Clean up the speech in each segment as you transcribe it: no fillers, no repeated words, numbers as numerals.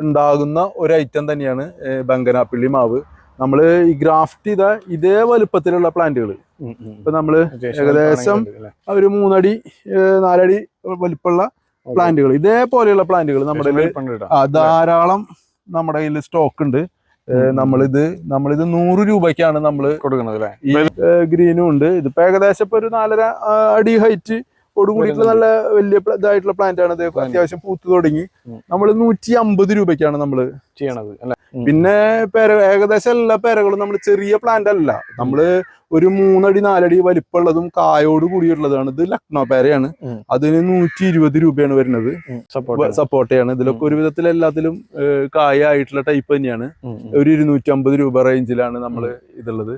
ഉണ്ടാകുന്ന ഒരു ഐറ്റം തന്നെയാണ് ബംഗനാപ്പള്ളി മാവ്. നമ്മൾ ഈ ഗ്രാഫ്റ്റ് ചെയ്ത ഇതേ വലുപ്പത്തിലുള്ള പ്ലാന്റുകൾ ഇപ്പൊ നമ്മള് ഏകദേശം ഒരു 3 അടി 4 അടി വലിപ്പമുള്ള പ്ലാന്റുകൾ, ഇതേപോലെയുള്ള പ്ലാന്റുകൾ നമ്മുടെ ധാരാളം നമ്മുടെ കയ്യിൽ സ്റ്റോക്ക് ഉണ്ട്. നമ്മളിത് 100 രൂപയ്ക്കാണ് നമ്മൾ കൊടുക്കുന്നത്. ഈ ഗ്രീനും ഉണ്ട്. ഇതിപ്പോ ഏകദേശം ഇപ്പൊ ഒരു 4.5 അടി ഹൈറ്റ് ഓട് കൂടിയിട്ടുള്ള നല്ല വലിയ ഇതായിട്ടുള്ള പ്ലാന്റ് ആണ്. അത്യാവശ്യം പൂത്ത് തുടങ്ങി. നമ്മൾ 150 രൂപയ്ക്കാണ് നമ്മൾ ചെയ്യണത്. പിന്നെ ഏകദേശം എല്ലാ പേരകളും നമ്മൾ ചെറിയ പ്ലാന്റ് അല്ല, നമ്മള് ഒരു 3 അടി 4 അടി വലിപ്പമുള്ളതും കായോട് കൂടിയുള്ളതാണ്. ഇത് ലക്നോ പേരയാണ്. അതിന് 120 രൂപയാണ് വരുന്നത്. സപ്പോർട്ടയാണ്. ഇതിലൊക്കെ ഒരു വിധത്തിൽ എല്ലാത്തിലും കായ ആയിട്ടുള്ള ടൈപ്പ് തന്നെയാണ്. ഒരു 250 രൂപ റേഞ്ചിലാണ് നമ്മൾ ഇതുള്ളത്.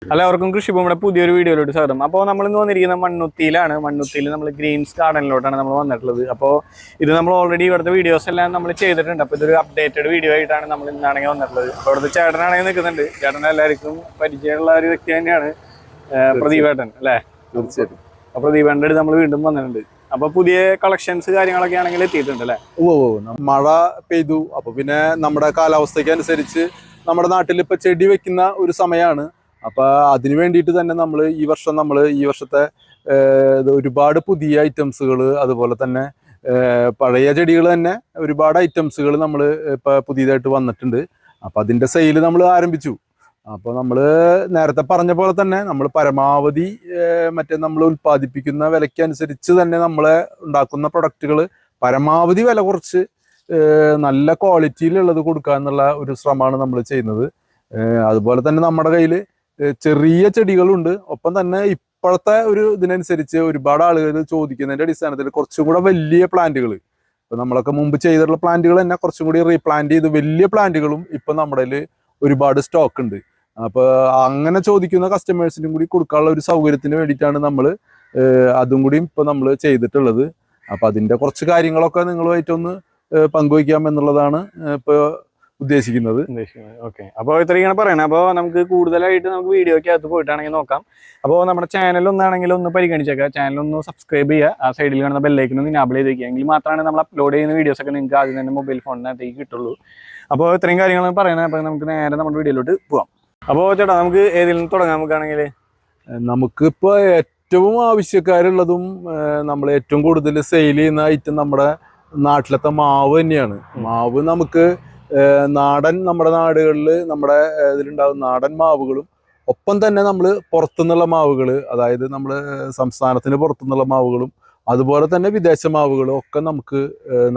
എല്ലാവർക്കും കൃഷിഭൂമിയുടെ പുതിയൊരു വീഡിയോയിലോട്ട് സ്വാഗതം. അപ്പോൾ നമ്മൾ ഇന്ന് വന്നിരിക്കുന്നത് മണ്ണുത്തിയിലാണ്. മണ്ണുത്തിയിൽ നമ്മൾ ഗ്രീൻസ് ഗാർഡനിലോട്ടാണ് നമ്മൾ വന്നിട്ടുള്ളത്. അപ്പോൾ ഇത് നമ്മൾ ഓൾറെഡി ഇവിടുത്തെ വീഡിയോസ് എല്ലാം നമ്മൾ ചെയ്തിട്ടുണ്ട്. അപ്പോൾ ഇതൊരു അപ്ഡേറ്റഡ് വീഡിയോ ആയിട്ടാണ് നമ്മൾ ഇന്നാണെങ്കിൽ വന്നിട്ടുള്ളത്. അപ്പോൾ ഇവിടുത്തെ ചേട്ടനാണെങ്കിൽ നിൽക്കുന്നുണ്ട്. ചേട്ടൻ എല്ലാവർക്കും പരിചയമുള്ള ഒരു വ്യക്തി തന്നെയാണ്, പ്രദീപേട്ടൻ അല്ലേ? തീർച്ചയായിട്ടും. അപ്പോൾ പ്രദീപേട്ടൻ്റെ അടുത്ത് നമ്മൾ വീണ്ടും വന്നിട്ടുണ്ട്. അപ്പൊ പുതിയ കളക്ഷൻസ് കാര്യങ്ങളൊക്കെ ആണെങ്കിൽ എത്തിയിട്ടുണ്ട് അല്ലേ? മഴ പെയ്തു. അപ്പൊ പിന്നെ നമ്മുടെ കാലാവസ്ഥയ്ക്ക് അനുസരിച്ച് നമ്മുടെ നാട്ടിൽ ഇപ്പൊ ചെടി വെക്കുന്ന ഒരു സമയമാണ്. അപ്പൊ അതിനു വേണ്ടിയിട്ട് തന്നെ നമ്മൾ ഈ വർഷത്തെ ഒരുപാട് പുതിയ ഐറ്റംസുകൾ, അതുപോലെ തന്നെ പഴയ ചെടികൾ തന്നെ ഒരുപാട് ഐറ്റംസുകൾ നമ്മൾ ഇപ്പൊ പുതിയതായിട്ട് വന്നിട്ടുണ്ട്. അപ്പൊ അതിന്റെ സെയിൽ നമ്മൾ ആരംഭിച്ചു. അപ്പോൾ നമ്മൾ നേരത്തെ പറഞ്ഞ പോലെ തന്നെ നമ്മൾ പരമാവധി നമ്മൾ ഉൽപ്പാദിപ്പിക്കുന്ന വിലയ്ക്കനുസരിച്ച് തന്നെ നമ്മളെ ഉണ്ടാക്കുന്ന പ്രൊഡക്റ്റുകൾ പരമാവധി വില കുറച്ച് നല്ല ക്വാളിറ്റിയിലുള്ളത് കൊടുക്കുക എന്നുള്ള ഒരു ശ്രമമാണ് നമ്മൾ ചെയ്യുന്നത്. അതുപോലെ തന്നെ നമ്മുടെ കയ്യിൽ ചെറിയ ചെടികളുണ്ട്. ഒപ്പം തന്നെ ഇപ്പോഴത്തെ ഒരു ഇതിനനുസരിച്ച് ഒരുപാട് ആളുകൾ ചോദിക്കുന്നതിന്റെ അടിസ്ഥാനത്തിൽ കുറച്ചും കൂടെ വലിയ പ്ലാന്റുകൾ, ഇപ്പൊ നമ്മളൊക്കെ മുമ്പ് ചെയ്തിട്ടുള്ള പ്ലാന്റുകൾ തന്നെ കുറച്ചും കൂടി റീപ്ലാന്റ് ചെയ്ത് വലിയ പ്ലാന്റുകളും ഇപ്പൊ നമ്മുടെ കയ്യിൽ ഒരുപാട് സ്റ്റോക്ക് ഉണ്ട്. അപ്പൊ അങ്ങനെ ചോദിക്കുന്ന കസ്റ്റമേഴ്സിനും കൂടി കൊടുക്കാനുള്ള ഒരു സൗകര്യത്തിന് വേണ്ടിയിട്ടാണ് നമ്മൾ അതും കൂടി ഇപ്പൊ നമ്മൾ ചെയ്തിട്ടുള്ളത്. അപ്പൊ അതിന്റെ കുറച്ച് കാര്യങ്ങളൊക്കെ നിങ്ങളുമായിട്ടൊന്ന് പങ്കുവയ്ക്കാം എന്നുള്ളതാണ് ഇപ്പൊ ഉദ്ദേശിക്കുന്നത്. ഓക്കെ, അപ്പോൾ ഇത്രയാണ് പറയണത്. അപ്പോൾ നമുക്ക് കൂടുതലായിട്ട് നമുക്ക് വീഡിയോയ്ക്ക് അകത്ത് പോയിട്ടാണെങ്കിൽ നോക്കാം. അപ്പോൾ നമ്മുടെ ചാനൽ ഒന്നാണെങ്കിൽ ഒന്ന് പരിഗണിച്ചേക്കാം. ചാനൽ ഒന്ന് സബ്സ്ക്രൈബ് ചെയ്യുക. ആ സൈഡിൽ കാണുന്ന ബെല്ലൈക്കൻ ഒന്ന് ഇനാബിൾ ചെയ്ത് വയ്ക്കുക. എങ്കിൽ മാത്രമാണ് നമ്മൾ അപ്ലോഡ് ചെയ്യുന്ന വീഡിയോസ് ഒക്കെ നിങ്ങൾക്ക് ആദ്യം തന്നെ മൊബൈൽ ഫോണിനകത്തേക്ക് കിട്ടുള്ളൂ. അപ്പോൾ ഇത്രയും കാര്യങ്ങൾ പറയണത്. അപ്പോൾ നമുക്ക് നേരെ നമ്മുടെ വീഡിയോയിലോട്ട് പോവാം. അപ്പോൾ ചേട്ടാ, നമുക്ക് ഏതിൽ നിന്ന് തുടങ്ങാം? നമുക്കാണെങ്കിൽ നമുക്കിപ്പോൾ ഏറ്റവും ആവശ്യക്കാരുള്ളതും നമ്മൾ ഏറ്റവും കൂടുതൽ സെയിൽ ചെയ്യുന്ന ഐറ്റം നമ്മുടെ നാട്ടിലത്തെ മാവ് തന്നെയാണ്. മാവ് നമുക്ക് നമ്മുടെ നാടുകളിൽ നമ്മുടെ ഇതിലുണ്ടാകുന്ന നാടൻ മാവുകളും ഒപ്പം തന്നെ നമ്മൾ പുറത്തുനിന്നുള്ള മാവുകൾ, അതായത് നമ്മൾ സംസ്ഥാനത്തിന് പുറത്തുനിന്നുള്ള മാവുകളും അതുപോലെ തന്നെ വിദേശ മാവുകളും ഒക്കെ നമുക്ക്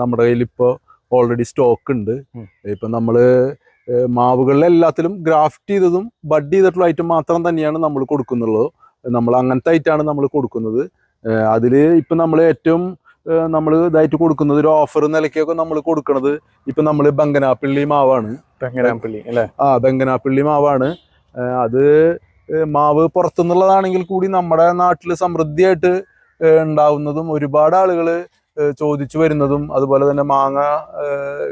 നമ്മുടെ കയ്യിൽ ഇപ്പോൾ ഓൾറെഡി സ്റ്റോക്ക് ഉണ്ട്. ഇപ്പം നമ്മൾ മാവുകളിൽ എല്ലാത്തിലും ഗ്രാഫ്റ്റ് ചെയ്തതും ബഡ് ചെയ്തിട്ടുള്ള ഐറ്റം മാത്രം തന്നെയാണ് നമ്മൾ കൊടുക്കുന്നുള്ളൂ. നമ്മൾ അങ്ങനത്തെ ഐറ്റമാണ് നമ്മൾ കൊടുക്കുന്നത്. അതിൽ ഇപ്പം നമ്മൾ ഏറ്റവും നമ്മൾ ഇതായിട്ട് കൊടുക്കുന്നത് ഒരു ഓഫർ നിലയ്ക്കൊക്കെ നമ്മൾ കൊടുക്കുന്നത് ഇപ്പൊ നമ്മൾ ബംഗനാപ്പള്ളി മാവാണ്. ബംഗനാപ്പള്ളി അല്ലേ? ബംഗനാപ്പള്ളി മാവാണ്. അത് മാവ് പുറത്തുനിന്നുള്ളതാണെങ്കിൽ കൂടി നമ്മുടെ നാട്ടിൽ സമൃദ്ധിയായിട്ട് ഉണ്ടാവുന്നതും ഒരുപാട് ആളുകൾ ചോദിച്ചു വരുന്നതും അതുപോലെ തന്നെ മാങ്ങ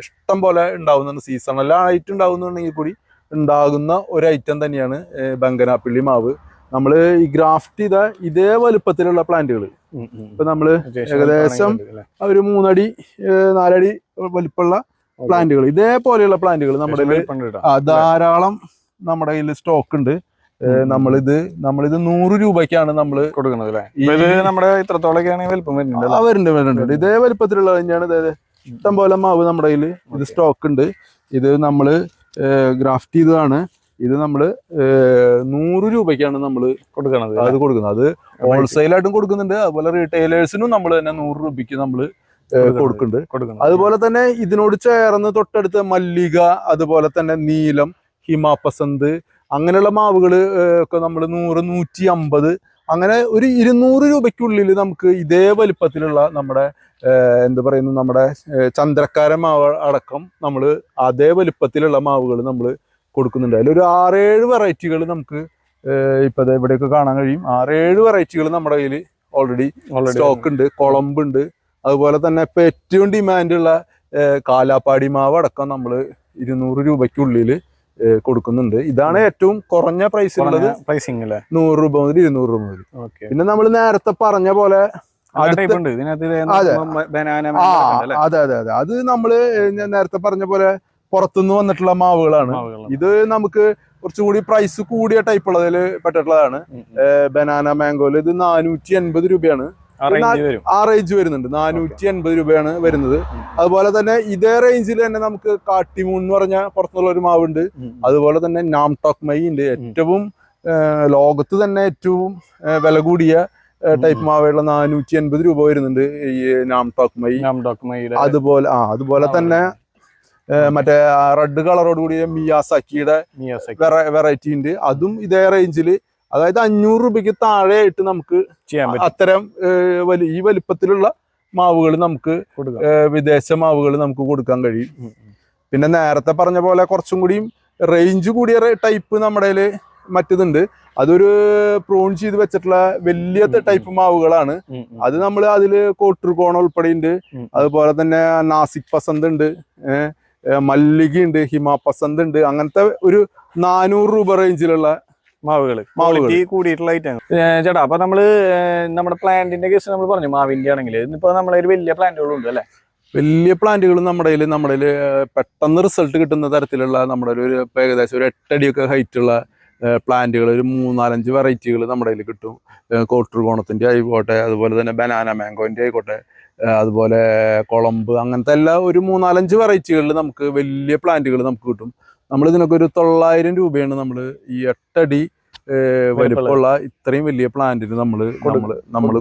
ഇഷ്ടം പോലെ ഉണ്ടാവുന്നുണ്ട്. സീസണലായിട്ട് ഉണ്ടാവുന്നുണ്ടെങ്കിൽ കൂടി ഉണ്ടാകുന്ന ഒരു ഐറ്റം തന്നെയാണ് ബംഗനാപ്പള്ളി മാവ്. നമ്മൾ ഈ ഗ്രാഫ്റ്റ് ചെയ്ത ഇതേ വലുപ്പത്തിലുള്ള പ്ലാന്റുകൾ ഇപ്പൊ നമ്മള് ഏകദേശം ഒരു 3 അടി 4 അടി വലിപ്പമുള്ള പ്ലാന്റുകൾ, ഇതേപോലെയുള്ള പ്ലാന്റുകൾ നമ്മുടെ ധാരാളം നമ്മുടെ കയ്യിൽ സ്റ്റോക്ക് ഉണ്ട്. നമ്മളിത് 100 രൂപയ്ക്കാണ് നമ്മൾ കൊടുക്കുന്നത്. നമ്മുടെ ഇത്രത്തോളം വരുന്നുണ്ട്. ഇതേ വലുപ്പത്തിലുള്ള തന്നെയാണ്. അതായത് ഇഷ്ടം പോലെ മാവ് നമ്മുടെ കയ്യിൽ ഇത് സ്റ്റോക്ക് ഉണ്ട്. ഇത് നമ്മള് ഗ്രാഫ്റ്റ് ചെയ്തതാണ്. ഇത് നമ്മൾ 100 രൂപയ്ക്കാണ് നമ്മൾ കൊടുക്കുന്നത്. അത് ഹോൾസെയിലായിട്ടും കൊടുക്കുന്നുണ്ട്. അതുപോലെ റീറ്റെയിലേഴ്സിനും നമ്മൾ തന്നെ 100 രൂപയ്ക്ക് നമ്മൾ കൊടുക്കുന്നുണ്ട്. അതുപോലെ തന്നെ ഇതിനോട് ചേർന്ന് തൊട്ടടുത്ത് മല്ലിക, അതുപോലെ തന്നെ നീലം, ഹിമാപസന്ത് അങ്ങനെയുള്ള മാവുകൾ ഒക്കെ നമ്മൾ 100, 150 അങ്ങനെ ഒരു 200 രൂപയ്ക്കുള്ളിൽ നമുക്ക് ഇതേ വലിപ്പത്തിലുള്ള നമ്മുടെ നമ്മുടെ ചന്ദ്രക്കാര മാവ് അടക്കം നമ്മൾ അതേ വലിപ്പത്തിലുള്ള മാവുകൾ നമ്മൾ കൊടുക്കുന്നുണ്ട്. അതിലൊരു 6-7 വെറൈറ്റികൾ നമുക്ക് ഇപ്പൊ ഇവിടെയൊക്കെ കാണാൻ കഴിയും. 6-7 വെറൈറ്റികൾ നമ്മുടെ കയ്യിൽ ഓൾറെഡി സ്റ്റോക്ക് ഉണ്ട്. കുളമ്പുണ്ട്. അതുപോലെ തന്നെ ഇപ്പൊ ഏറ്റവും ഡിമാൻഡുള്ള കാലാപ്പാടി മാവ് അടക്കം നമ്മൾ 200 രൂപയ്ക്കുള്ളിൽ കൊടുക്കുന്നുണ്ട്. ഇതാണ് ഏറ്റവും കുറഞ്ഞ പ്രൈസിലുള്ളത്. പ്രൈസിംഗ് അല്ലേ? 100 രൂപ മുതൽ 200 രൂപ മുതൽ. പിന്നെ നമ്മൾ നേരത്തെ പറഞ്ഞ പോലെ അതെ. അത് നമ്മള് നേരത്തെ പറഞ്ഞ പോലെ പുറത്തുനിന്ന് വന്നിട്ടുള്ള മാവുകളാണ്. ഇത് നമുക്ക് കുറച്ചുകൂടി പ്രൈസ് കൂടിയ ടൈപ്പ് ഉള്ളതിൽ പെട്ടിട്ടുള്ളതാണ്. ബനാന മാംഗോയില് ഇത് 480 രൂപയാണ്. ആ റേഞ്ച് വരുന്നുണ്ട്. 480 രൂപയാണ് വരുന്നത്. അതുപോലെ തന്നെ ഇതേ റേഞ്ചിൽ തന്നെ നമുക്ക് കാട്ടിമൂൺ എന്ന് പറഞ്ഞ പുറത്തുള്ള ഒരു മാവുണ്ട്. അതുപോലെ തന്നെ നാംടോക്ക് മൈ ഉണ്ട്. ഏറ്റവും ലോകത്ത് തന്നെ ഏറ്റവും വില കൂടിയ ടൈപ്പ് മാവുള്ള 480 രൂപ വരുന്നുണ്ട് ഈ നാംടോക്ക് മൈ. അതുപോലെ തന്നെ മറ്റേ റെഡ് കളറോട് കൂടിയ മിയാസാക്കിയുടെ വെറൈറ്റി ഉണ്ട്. അതും ഇതേ റേഞ്ചില്, അതായത് 500 രൂപയ്ക്ക് താഴെയായിട്ട് നമുക്ക് അത്തരം ഈ വലിപ്പത്തിലുള്ള മാവുകൾ നമുക്ക് വിദേശ മാവുകൾ നമുക്ക് കൊടുക്കാൻ കഴിയും. പിന്നെ നേരത്തെ പറഞ്ഞ പോലെ കുറച്ചും കൂടിയും റേഞ്ച് കൂടിയ ടൈപ്പ് നമ്മുടെ മറ്റേതുണ്ട്. അതൊരു പ്രൂൺ ചെയ്ത് വെച്ചിട്ടുള്ള വലിയ ടൈപ്പ് മാവുകളാണ്. അത് നമ്മൾ അതില് കോട്ടർകോണ ഉൾപ്പെടെ ഉണ്ട്. അതുപോലെ തന്നെ നാസിക് പസന്ത് ഉണ്ട്, മല്ലിക ഉണ്ട്, ഹിമ പസന്ത് ഉണ്ട്. അങ്ങനത്തെ ഒരു 400 രൂപ റേഞ്ചിലുള്ള മാവുകൾ കൂടിയിട്ടുള്ള ഐറ്റം. ചേട്ടാ, അപ്പൊ നമ്മള് നമ്മുടെ പ്ലാന്റിന്റെ കേസ് നമ്മൾ പറഞ്ഞു, മാവിന്റെ ആണെങ്കിൽ ഇപ്പൊ നമ്മളെ വലിയ പ്ലാന്റുകളും ഉണ്ട് അല്ലെ? വലിയ പ്ലാന്റുകൾ നമ്മുടെ പെട്ടെന്ന് റിസൾട്ട് കിട്ടുന്ന തരത്തിലുള്ള നമ്മുടെ ഒരു ഏകദേശം ഒരു 8 അടിയൊക്കെ ഹൈറ്റ് ഉള്ള പ്ലാന്റുകൾ ഒരു 3-4-5 വെറൈറ്റികൾ നമ്മുടെ കയ്യിൽ കിട്ടും. കോട്ടർകോണത്തിന്റെ ആയിക്കോട്ടെ, അതുപോലെ തന്നെ ബനാന മാംഗോന്റെ ആയിക്കോട്ടെ, അതുപോലെ കുളമ്പ്, അങ്ങനത്തെ എല്ലാ ഒരു 3-4-5 വെറൈറ്റികളിൽ നമുക്ക് വലിയ പ്ലാന്റുകൾ നമുക്ക് കിട്ടും. നമ്മൾ ഇതിനൊക്കെ ഒരു 900 രൂപയാണ് നമ്മൾ ഈ 8 അടി വലിപ്പമുള്ള ഇത്രയും വലിയ പ്ലാന്റിന് നമ്മൾ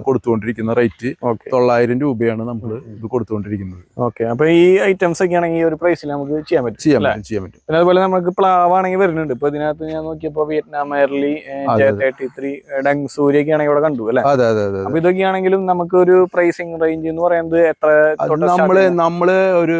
കൊടുത്തുകൊണ്ടിരിക്കുന്ന റേറ്റ്. 900 രൂപയാണ് നമ്മൾ ഇത് കൊടുത്തുകൊണ്ടിരിക്കുന്നത്. ഓക്കെ. അപ്പൊ ഈ ഐറ്റംസ് ഒക്കെ ആണെങ്കിൽ ഒരു പ്രൈസിൽ നമുക്ക് ചെയ്യാൻ പറ്റും. പിന്നെ അതുപോലെ നമുക്ക് പ്ലാവാണെങ്കിൽ വരുന്നുണ്ട്. ഇപ്പൊ ഇതിനകത്ത് ഞാൻ നോക്കിയപ്പോ വിയറ്റ്നാം എയർലി, J33, ഡങ്സൂരി ഒക്കെ ആണെങ്കിൽ ഇവിടെ കണ്ടു അല്ലെ? അതെ. അപ്പൊ ഇതൊക്കെ ആണെങ്കിലും നമുക്ക് ഒരു പ്രൈസിങ് റേഞ്ച് എന്ന് പറയുന്നത് എത്ര? നമ്മള് ഒരു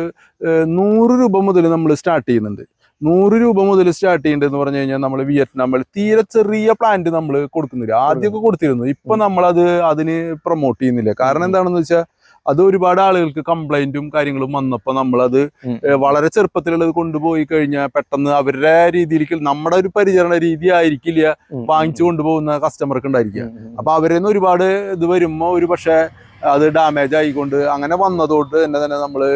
100 രൂപ മുതൽ നമ്മൾ സ്റ്റാർട്ട് ചെയ്യുന്നുണ്ട്. 100 രൂപ മുതൽ സ്റ്റാർട്ട് ചെയ്യേണ്ടതെന്ന് പറഞ്ഞു കഴിഞ്ഞാൽ നമ്മൾ വിയറ്റ്നാമിൽ തീരെ ചെറിയ പ്ലാന്റ് നമ്മൾ കൊടുക്കുന്നില്ല. ആദ്യമൊക്കെ കൊടുത്തിരുന്നു. ഇപ്പൊ നമ്മളത് അതിന് പ്രൊമോട്ട് ചെയ്യുന്നില്ല. കാരണം എന്താണെന്ന് വെച്ചാൽ അത് ഒരുപാട് ആളുകൾക്ക് കംപ്ലൈന്റും കാര്യങ്ങളും വന്നപ്പോൾ നമ്മളത് വളരെ ചെറുപ്പത്തിലുള്ളത് കൊണ്ടുപോയി കഴിഞ്ഞാൽ പെട്ടെന്ന് അവരുടെ രീതിയിലേക്ക് നമ്മുടെ ഒരു പരിചരണ രീതി ആയിരിക്കില്ല വാങ്ങിച്ചു കൊണ്ടുപോകുന്ന കസ്റ്റമർക്ക് ഉണ്ടായിരിക്കുക. അപ്പൊ അവരിൽ നിന്ന് ഒരുപാട് ഇത് വരുമ്പോ ഒരു പക്ഷെ അത് ഡാമേജ് ആയിക്കൊണ്ട് അങ്ങനെ വന്നതോട്ട് തന്നെ നമ്മള്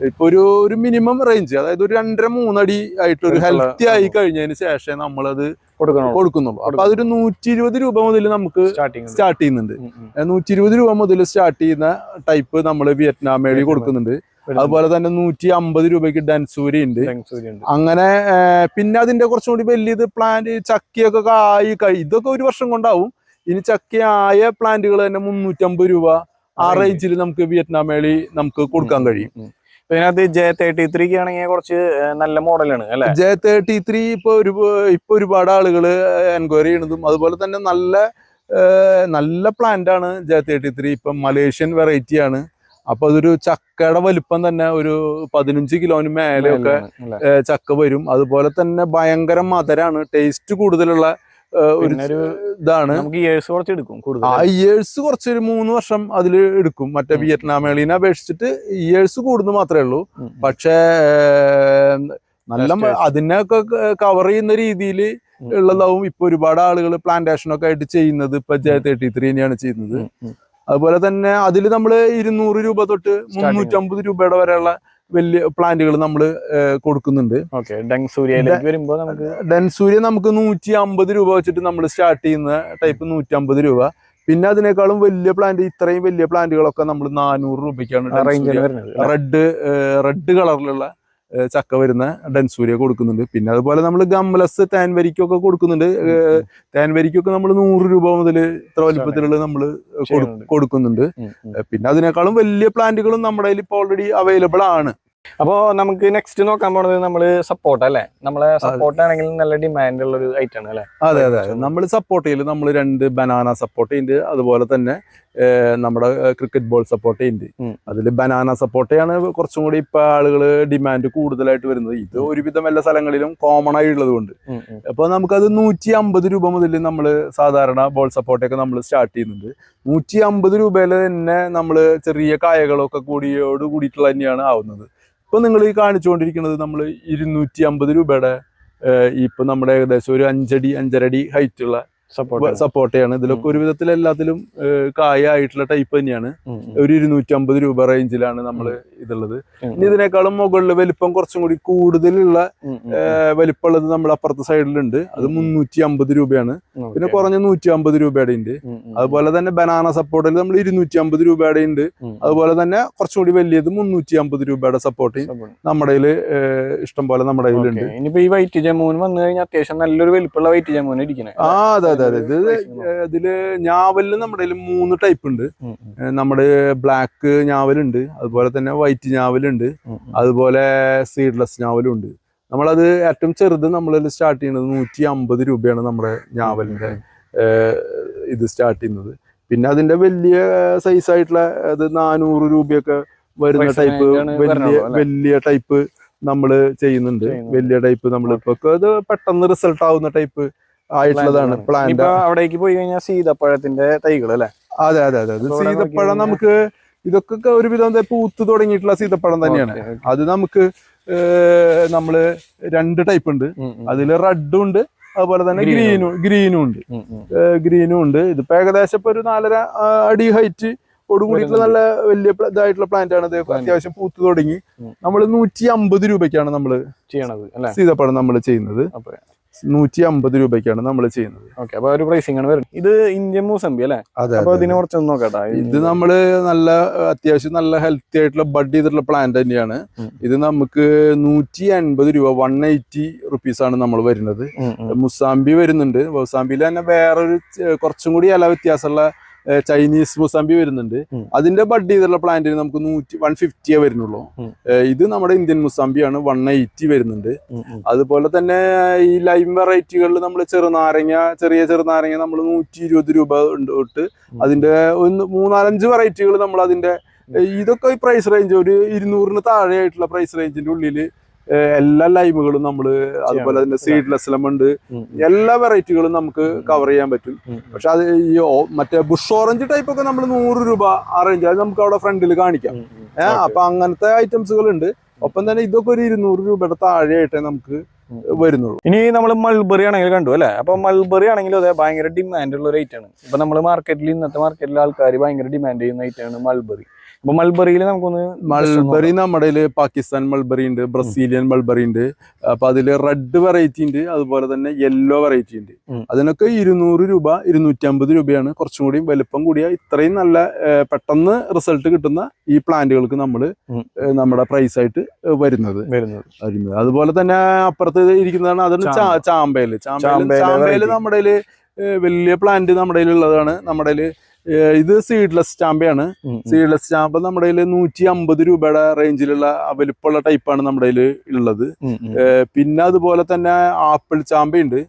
ഇപ്പൊ ഒരു മിനിമം റേഞ്ച്, അതായത് ഒരു 2.5-3 അടി ആയിട്ട് ഒരു ഹെൽത്തി ആയി കഴിഞ്ഞതിന് ശേഷം നമ്മളത് കൊടുക്കുന്നുള്ളൂ. അപ്പൊ അതൊരു 120 രൂപ മുതൽ നമുക്ക് സ്റ്റാർട്ട് ചെയ്യുന്നുണ്ട്. 120 രൂപ മുതൽ സ്റ്റാർട്ട് ചെയ്യുന്ന ടൈപ്പ് നമ്മൾ വിയറ്റ്നാം മേളി കൊടുക്കുന്നുണ്ട്. അതുപോലെ തന്നെ 150 രൂപയ്ക്ക് ഡൻസൂരി ഉണ്ട്. അങ്ങനെ പിന്നെ അതിന്റെ കുറച്ചും കൂടി വലിയത് പ്ലാന്റ് ചക്കയൊക്കെ ആയി ഇതൊക്കെ ഒരു വർഷം കൊണ്ടാവും. ഇനി ചക്കയായ പ്ലാന്റുകൾ തന്നെ 350 രൂപ ആ റേഞ്ചിൽ നമുക്ക് വിയറ്റ്നാം മേളി നമുക്ക് കൊടുക്കാൻ കഴിയും. ഇതിനകത്ത് J33 ആണെങ്കിൽ കുറച്ച് നല്ല മോഡലാണ് അല്ലെ? J33 ഇപ്പൊ ഒരുപാട് ആളുകൾ എൻക്വയറി ചെയ്യുന്നതും അതുപോലെ തന്നെ നല്ല പ്ലാന്റ് ആണ് J33. ഇപ്പൊ മലേഷ്യൻ വെറൈറ്റി ആണ്. അപ്പൊ അതൊരു ചക്കയുടെ വലുപ്പം തന്നെ ഒരു 15 കിലോന് മേലെയൊക്കെ ചക്ക വരും. അതുപോലെ തന്നെ ഭയങ്കര മധുരാണ്, ടേസ്റ്റ് കൂടുതലുള്ള ഒരു ഇതാണ്. ഇയേഴ്സ് കുറച്ചൊരു 3 വർഷം അതിൽ എടുക്കും. മറ്റേ വിയറ്റ്നാം മേളീനെ അപേക്ഷിച്ചിട്ട് ഇയേഴ്സ് കൂടുന്നു മാത്രമേ ഉള്ളൂ. പക്ഷേ നല്ല അതിനൊക്കെ കവർ ചെയ്യുന്ന രീതിയിൽ ഉള്ളതാവും ഇപ്പൊ ഒരുപാട് ആളുകൾ പ്ലാന്റേഷനൊക്കെ ആയിട്ട് ചെയ്യുന്നത്. ഇപ്പൊ J33 തന്നെയാണ് ചെയ്യുന്നത്. അതുപോലെ തന്നെ അതിൽ നമ്മൾ 200 രൂപ തൊട്ട് 350 രൂപയുടെ വരെയുള്ള വലിയ പ്ലാന്റുകൾ നമ്മൾ കൊടുക്കുന്നുണ്ട്. ഡൻസൂര്യ നമുക്ക് 150 രൂപ വെച്ചിട്ട് നമ്മൾ സ്റ്റാർട്ട് ചെയ്യുന്ന ടൈപ്പ് 150 രൂപ. പിന്നെ അതിനേക്കാളും വലിയ പ്ലാന്റ്, ഇത്രയും വലിയ പ്ലാന്റുകളൊക്കെ നമ്മൾ 400 രൂപയ്ക്കാണ് റെഡ് കളറിലുള്ള ചക്ക വരുന്ന ഡൻസൂര്യ കൊടുക്കുന്നുണ്ട്. പിന്നെ അതുപോലെ നമ്മൾ ഗംലസ് തേൻവരിക്കൊക്കെ കൊടുക്കുന്നുണ്ട്. തേൻവരിക്കൊക്കെ നമ്മൾ 100 രൂപ മുതൽ ഇത്ര വലിപ്പത്തിലുള്ള നമ്മൾ കൊടുക്കുന്നുണ്ട്. പിന്നെ അതിനേക്കാളും വലിയ പ്ലാന്റുകളും നമ്മുടെ കയ്യിൽ ഇപ്പോൾ ഓൾറെഡി അവൈലബിൾ ആണ്. അപ്പോ നമുക്ക് നെക്സ്റ്റ് നോക്കാൻ പോണത് നമ്മള് സപ്പോർട്ട് അല്ലെ? നമ്മളെ സപ്പോർട്ട് ആണെങ്കിൽ നല്ല ഡിമാൻഡ് ഉള്ള ഒരു ഐറ്റം ആണ് അല്ലെ? അതെ. നമ്മൾ സപ്പോർട്ടയിൽ നമ്മൾ 2 ബനാന സപ്പോർട്ട് ഉണ്ട്. അതുപോലെ തന്നെ നമ്മുടെ ക്രിക്കറ്റ് ബോൾ സപ്പോർട്ട് ഉണ്ട്. അതിൽ ബനാന സപ്പോർട്ടയാണ് കുറച്ചും കൂടി ഇപ്പൊ ആളുകൾ ഡിമാൻഡ് കൂടുതലായിട്ട് വരുന്നത്. ഇത് ഒരുവിധം എല്ലാ സ്ഥലങ്ങളിലും കോമൺ ആയിട്ടുള്ളത് കൊണ്ട് അപ്പൊ നമുക്കത് 150 രൂപ മുതൽ നമ്മൾ സാധാരണ ബോൾ സപ്പോർട്ടൊക്കെ നമ്മൾ സ്റ്റാർട്ട് ചെയ്യുന്നുണ്ട്. 150 രൂപയിൽ തന്നെ നമ്മൾ ചെറിയ കായകളൊക്കെ കൂടിയിട്ടുള്ള തന്നെയാണ് ആവുന്നത്. ഇപ്പൊ നിങ്ങൾ ഈ കാണിച്ചുകൊണ്ടിരിക്കുന്നത് നമ്മൾ 250 രൂപയുടെ ഇപ്പൊ നമ്മുടെ ഏകദേശം ഒരു 5 അടി 5.5 അടി ഹൈറ്റ് ഉള്ള സപ്പോർട്ടയാണ്. ഇതിലൊക്കെ ഒരു വിധത്തിൽ എല്ലാത്തിലും കായായിട്ടുള്ള ടൈപ്പ് തന്നെയാണ്. ഒരു 250 രൂപ റേഞ്ചിലാണ് നമ്മൾ ഇതുള്ളത്. ഇനി ഇതിനേക്കാളും മുകളിൽ വലിപ്പം കുറച്ചും കൂടി കൂടുതലുള്ള വലിപ്പമുള്ളത് നമ്മുടെ അപ്പുറത്തെ സൈഡിലുണ്ട്. അത് 350 രൂപയാണ്. പിന്നെ കുറഞ്ഞ 150 രൂപയുടെ ഉണ്ട്. അതുപോലെ തന്നെ ബനാന സപ്പോർട്ടിൽ നമ്മൾ 250 രൂപയുടെ ഉണ്ട്. അതുപോലെ തന്നെ കുറച്ചും കൂടി വലിയത് 350 രൂപയുടെ സപ്പോർട്ട് നമ്മുടെ ഇഷ്ടം പോലെ നമ്മുടെ കയ്യിലുണ്ട്. ഇനിയിപ്പോ ഈ വൈറ്റ് ജമൂൻ വന്നു കഴിഞ്ഞാൽ അത്യാവശ്യം നല്ലൊരു വലിപ്പമുള്ള വൈറ്റ് ജമൂൻ ഇരിക്കണേ. അതെ. ഇതില് ഞാവലിന് നമ്മുടെ 3 ടൈപ്പ് ഉണ്ട്. നമ്മുടെ ബ്ലാക്ക് ഞാവലുണ്ട്, അതുപോലെ തന്നെ വൈറ്റ് ഞാവലുണ്ട്, അതുപോലെ സീഡ്ലെസ് ഞാവലും ഉണ്ട്. നമ്മളത് ഏറ്റവും ചെറുത് നമ്മളിൽ സ്റ്റാർട്ട് ചെയ്യുന്നത് 150 രൂപയാണ് നമ്മുടെ ഞാവലിന്റെ ഇത് സ്റ്റാർട്ട് ചെയ്യുന്നത്. പിന്നെ അതിന്റെ വലിയ സൈസ് ആയിട്ടുള്ള അത് 400 രൂപയൊക്കെ വരുന്ന ടൈപ്പ് വലിയ ടൈപ്പ് നമ്മള് ചെയ്യുന്നുണ്ട്. വലിയ ടൈപ്പ് നമ്മളിപ്പോ അത് പെട്ടെന്ന് റിസൾട്ട് ആവുന്ന ടൈപ്പ് ആയിട്ടുള്ളതാണ് പ്ലാന്റ്. അവിടേക്ക് പോയി കഴിഞ്ഞാൽ സീതപ്പഴത്തിന്റെ തൈകൾ അല്ലെ? അതെ. സീതപ്പഴം നമുക്ക് ഇതൊക്കെ ഒരുവിധം പൂത്ത് തുടങ്ങിയിട്ടുള്ള സീതപ്പഴം തന്നെയാണ്. അത് നമുക്ക് നമ്മള് 2 ടൈപ്പ് ഉണ്ട്. അതില് റെഡും ഉണ്ട്, അതുപോലെ തന്നെ ഗ്രീനും ഉണ്ട്. ഇതിപ്പോ ഏകദേശം ഇപ്പൊ ഒരു 4.5 അടി ഹൈറ്റ് ഓടുകൂടിയിട്ടുള്ള നല്ല വലിയ ഇതായിട്ടുള്ള പ്ലാന്റ് ആണ്. അത്യാവശ്യം പൂത്ത് തുടങ്ങി. നമ്മൾ 150 രൂപയ്ക്കാണ് നമ്മള് ചെയ്യണത്. സീതപ്പഴം നമ്മൾ ചെയ്യുന്നത് 150 രൂപയ്ക്കാണ് നമ്മൾ ചെയ്യുന്നത്. ഓക്കെ, അപ്പൊ ഒരു പ്രൈസിംഗ് ആണ് വരുന്നത്. ഇത് ഇന്ത്യൻ മൂസമ്പി അല്ലേ? അതെ. അപ്പൊ ഇതിനെ കുറച്ചൊന്ന് നോക്കട്ടെ. ഇത് നമ്മള് നല്ല അത്യാവശ്യം നല്ല ഹെൽത്തി ആയിട്ടുള്ള ബഡ് ചെയ്തിട്ടുള്ള പ്ലാന്റ് തന്നെയാണ്. ഇത് നമുക്ക് 180 രൂപ 180 റുപ്പീസ് ആണ് നമ്മൾ വരുന്നത്. മുസാമ്പി വരുന്നുണ്ട്. മുസാമ്പിയിൽ തന്നെ വേറൊരു കുറച്ചും കൂടി ഇല വ്യത്യാസമുള്ള ചൈനീസ് മുസാമ്പി വരുന്നുണ്ട്. അതിന്റെ ബഡ് ചെയ്തിട്ടുള്ള പ്ലാന്റിന് നമുക്ക് 150 വരുന്നുള്ളൂ. ഇത് നമ്മുടെ ഇന്ത്യൻ മുസാമ്പിയാണ്, 180 വരുന്നുണ്ട്. അതുപോലെ തന്നെ ഈ ലൈം വെറൈറ്റികളിൽ നമ്മൾ ചെറിയ ചെറുനാരങ്ങ നമ്മൾ 120 രൂപ തൊട്ട് അതിന്റെ 3-4-5 വെറൈറ്റികൾ നമ്മൾ അതിന്റെ ഇതൊക്കെ പ്രൈസ് റേഞ്ച് ഒരു 200-ന് താഴെ ആയിട്ടുള്ള പ്രൈസ് റേഞ്ചിന്റെ ഉള്ളില് എല്ലാ ലൈമുകളും നമ്മള്, അതുപോലെ തന്നെ സീഡ്ലെസ് ലെമണ്ട്, എല്ലാ വെറൈറ്റികളും നമുക്ക് കവർ ചെയ്യാൻ പറ്റും. പക്ഷെ അത് ഈ മറ്റേ ബുഷ് ഓറഞ്ച് ടൈപ്പ് ഒക്കെ നമ്മൾ 100 രൂപ ആ റേഞ്ച്, അത് നമുക്ക് അവിടെ ഫ്രണ്ടിൽ കാണിക്കാം. അപ്പൊ അങ്ങനത്തെ ഐറ്റംസുകൾ ഉണ്ട്. ഒപ്പം തന്നെ ഇതൊക്കെ ഒരു 200 രൂപയുടെ താഴെയായിട്ടേ നമുക്ക് വരുന്നുള്ളൂ. ഇനി നമ്മൾ മൾബറി ആണെങ്കിൽ കണ്ടു അല്ലെ? അപ്പൊ മൾബറി ആണെങ്കിലും അതെ ഭയങ്കര ഡിമാൻഡ് ഉള്ള ഒരു ഐറ്റം ആണ്. ഇപ്പൊ നമ്മള് ഇന്നത്തെ മാർക്കറ്റിൽ ആൾക്കാർ ഭയങ്കര ഡിമാൻഡ് ചെയ്യുന്ന ഐറ്റം ആണ് മൾബറി. അപ്പൊ മൾബറിയിൽ മൾബറി നമ്മുടെ പാകിസ്ഥാൻ മൾബറി ഉണ്ട്, ബ്രസീലിയൻ മൾബറി ഉണ്ട്. അപ്പൊ അതില് റെഡ് വെറൈറ്റി ഉണ്ട്, അതുപോലെ തന്നെ യെല്ലോ വെറൈറ്റി ഉണ്ട്. അതിനൊക്കെ 200 രൂപ 250 രൂപയാണ്. കുറച്ചും കൂടി വലുപ്പം കൂടിയ ഇത്രയും നല്ല പെട്ടെന്ന് റിസൾട്ട് കിട്ടുന്ന ഈ പ്ലാന്റുകൾക്ക് നമ്മുടെ പ്രൈസ് ആയിട്ട് വരുന്നത്. അതുപോലെ തന്നെ അപ്പുറത്ത് ഇരിക്കുന്നതാണ് അതാണ് ചാമ്പയില് നമ്മുടെ വലിയ പ്ലാന്റ് നമ്മുടെ ഉള്ളതാണ്. നമ്മുടെ ഇത് സീഡ്ലെസ് ചാമ്പയാണ്. സീഡ്ലെസ് ചാമ്പ നമ്മുടെ 150 രൂപയുടെ റേഞ്ചിലുള്ള വലിപ്പമുള്ള ടൈപ്പാണ് നമ്മുടെ ഉള്ളത്. പിന്നെ അതുപോലെ തന്നെ ആപ്പിൾ ചാമ്പയുണ്ട്.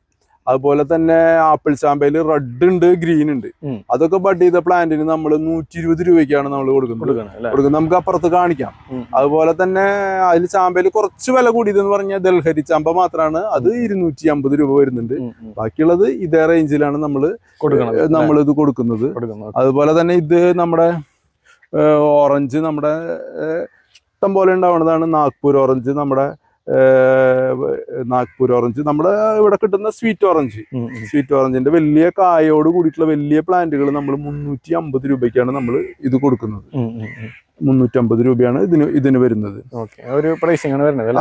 അതുപോലെ തന്നെ ആപ്പിൾ ചാമ്പയില് റെഡ് ഉണ്ട്, ഗ്രീൻ ഉണ്ട്. അതൊക്കെ ബഡ് ചെയ്ത പ്ലാന്റിന് നമ്മൾ 120 രൂപയ്ക്കാണ് നമ്മൾ കൊടുക്കുന്നത്. നമുക്ക് അപ്പുറത്ത് കാണിക്കാം. അതുപോലെ തന്നെ അതിൽ ചാമ്പയില് കുറച്ച് വില കൂടിയതെന്ന് പറഞ്ഞാൽ ദൽഹരി ചാമ്പ മാത്രമാണ്. അത് 250 രൂപ വരുന്നുണ്ട്. ബാക്കിയുള്ളത് ഇതേ റേഞ്ചിലാണ് നമ്മളിത് കൊടുക്കുന്നത്. അതുപോലെ തന്നെ ഇത് നമ്മുടെ ഓറഞ്ച് നമ്മുടെ ഇഷ്ടം പോലെ ഉണ്ടാവുന്നതാണ്. നാഗ്പൂർ ഓറഞ്ച് നമ്മുടെ ഇവിടെ കിട്ടുന്ന സ്വീറ്റ് ഓറഞ്ചിന്റെ വലിയ കായോട് കൂടിയിട്ടുള്ള വലിയ പ്ലാന്റുകൾ നമ്മൾ 350 രൂപയ്ക്കാണ് നമ്മൾ ഇത് കൊടുക്കുന്നത്. 350 രൂപയാണ് ഇതിന് വരുന്നത്.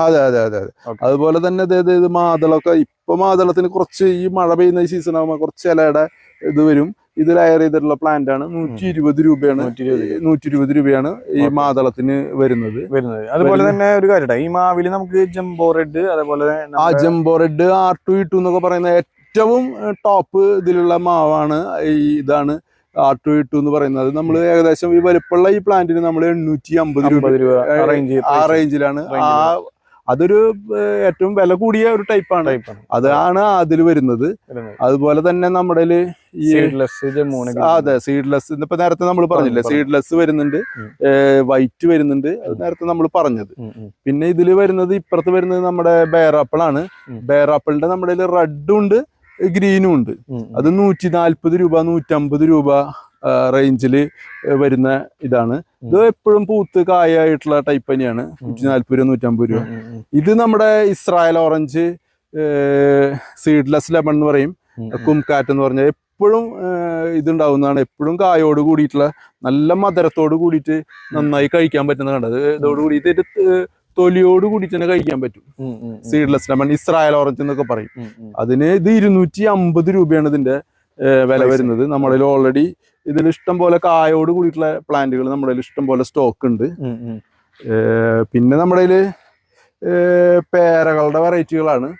അതെ. അതുപോലെ തന്നെ ഇത് മാതളൊക്കെ, ഇപ്പൊ മാതളത്തിന് കുറച്ച് ഈ മഴ പെയ്യുന്ന സീസൺ ആകുമ്പോൾ കുറച്ച് ഇലയുടെ ഇത് വരും. ഇത് ലയർ ചെയ്തിട്ടുള്ള പ്ലാന്റ് ആണ്. 120 രൂപയാണ് ഈ മാതളത്തിന് വരുന്നത്. അതുപോലെ തന്നെ ഒരു കാര്യം, ഈ മാവില് നമുക്ക് ജംബോ റെഡ്, അതേപോലെ ജംബോ റെഡ് R2E2 എന്നൊക്കെ പറയുന്ന ഏറ്റവും ടോപ്പ് ഇതിലുള്ള മാവാണ്. ഇതാണ് R2E2 എന്ന് പറയുന്നത്. നമ്മൾ ഏകദേശം ഈ വലിപ്പമുള്ള ഈ പ്ലാന്റിന് നമ്മൾ 850 രൂപ ആ റേഞ്ചിലാണ്. അതൊരു ഏറ്റവും വില കൂടിയ ഒരു ടൈപ്പാണ്. അതാണ് അതിൽ വരുന്നത്. അതുപോലെ തന്നെ നമ്മുടെ സീഡ്ലെസ് ഇപ്പൊ നേരത്തെ നമ്മൾ പറഞ്ഞില്ലേ, സീഡ്ലെസ് വരുന്നുണ്ട്, വൈറ്റ് വരുന്നുണ്ട്, അത് നേരത്തെ നമ്മൾ പറഞ്ഞത്. പിന്നെ ഇതില് വരുന്നത് ഇപ്പുറത്ത് വരുന്നത് നമ്മുടെ ബെയർ ആപ്പിൾ ആണ്. ബെയർ ആപ്പിളിന്റെ നമ്മുടെ റെഡും ഉണ്ട്, ഗ്രീനും ഉണ്ട്. അത് 140 രൂപ 150 രൂപ റേഞ്ചിൽ വരുന്ന ഇതാണ്. ഇത് എപ്പോഴും പൂത്ത് കായായിട്ടുള്ള ടൈപ്പ് തന്നെയാണ്. 140 രൂപ 150 രൂപ. ഇത് നമ്മുടെ ഇസ്രായേൽ ഓറഞ്ച്, സീഡ്ലെസ് ലെമൺ എന്ന് പറയും, കുംകാറ്റ് എന്ന് പറഞ്ഞാൽ എപ്പോഴും ഇതുണ്ടാവുന്നതാണ്. എപ്പോഴും കായോട് കൂടിയിട്ടുള്ള നല്ല മധുരത്തോട് കൂടിയിട്ട് നന്നായി കഴിക്കാൻ പറ്റുന്ന കണ്ടത്. ഇതോട് കൂടിയിട്ട് തൊലിയോട് കൂടിയിട്ട് തന്നെ കഴിക്കാൻ പറ്റും. സീഡ്ലെസ് ലെമൺ, ഇസ്രായേൽ ഓറഞ്ച് എന്നൊക്കെ പറയും. അതിന് ഇത് 250 രൂപയാണ് ഇതിന്റെ വില വരുന്നത്. നമ്മുടെ ഓൾറെഡി ഇതിൽ ഇഷ്ടം പോലെ കായോട് കൂടിയിട്ടുള്ള പ്ലാന്റുകൾ നമ്മുടെ ഇഷ്ടം പോലെ സ്റ്റോക്ക് ഉണ്ട്. പിന്നെ നമ്മുടെ പേരകളുടെ വെറൈറ്റികളാണ്.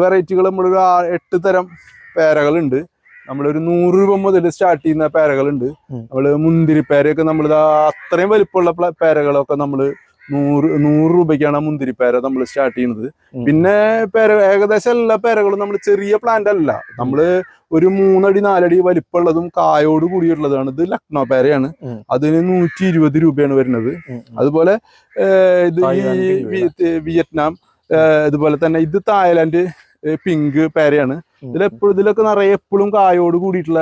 വെറൈറ്റികൾ നമ്മളൊരു 8 തരം പേരകളുണ്ട്. നമ്മളൊരു 100 രൂപ മുതൽ സ്റ്റാർട്ട് ചെയ്യുന്ന പേരകളുണ്ട്. നമ്മള് മുന്തിരിപ്പേരയൊക്കെ നമ്മളിത് അത്രയും വലിപ്പമുള്ള പേരകളൊക്കെ നമ്മള് 100 രൂപയ്ക്കാണ് മുന്തിരിപ്പേര നമ്മൾ സ്റ്റാർട്ട് ചെയ്യുന്നത്. പിന്നെ ഏകദേശം എല്ലാ പേരകളും നമ്മൾ ചെറിയ പ്ലാന്റ് അല്ല, നമ്മള് ഒരു 3 അടി 4 അടി വലിപ്പമുള്ളതും കായോട് കൂടിയുള്ളതാണ്. ഇത് ലക്നോ പേരയാണ്, അതിന് 120 രൂപയാണ് വരുന്നത്. അതുപോലെ ഇത് വിയറ്റ്നാം, അതുപോലെ തന്നെ ഇത് തായ്ലാന്റ് പിങ്ക് പേരയാണ്. ഇതിലൊക്കെ നിറയെ എപ്പോഴും കായോട് കൂടിയിട്ടുള്ള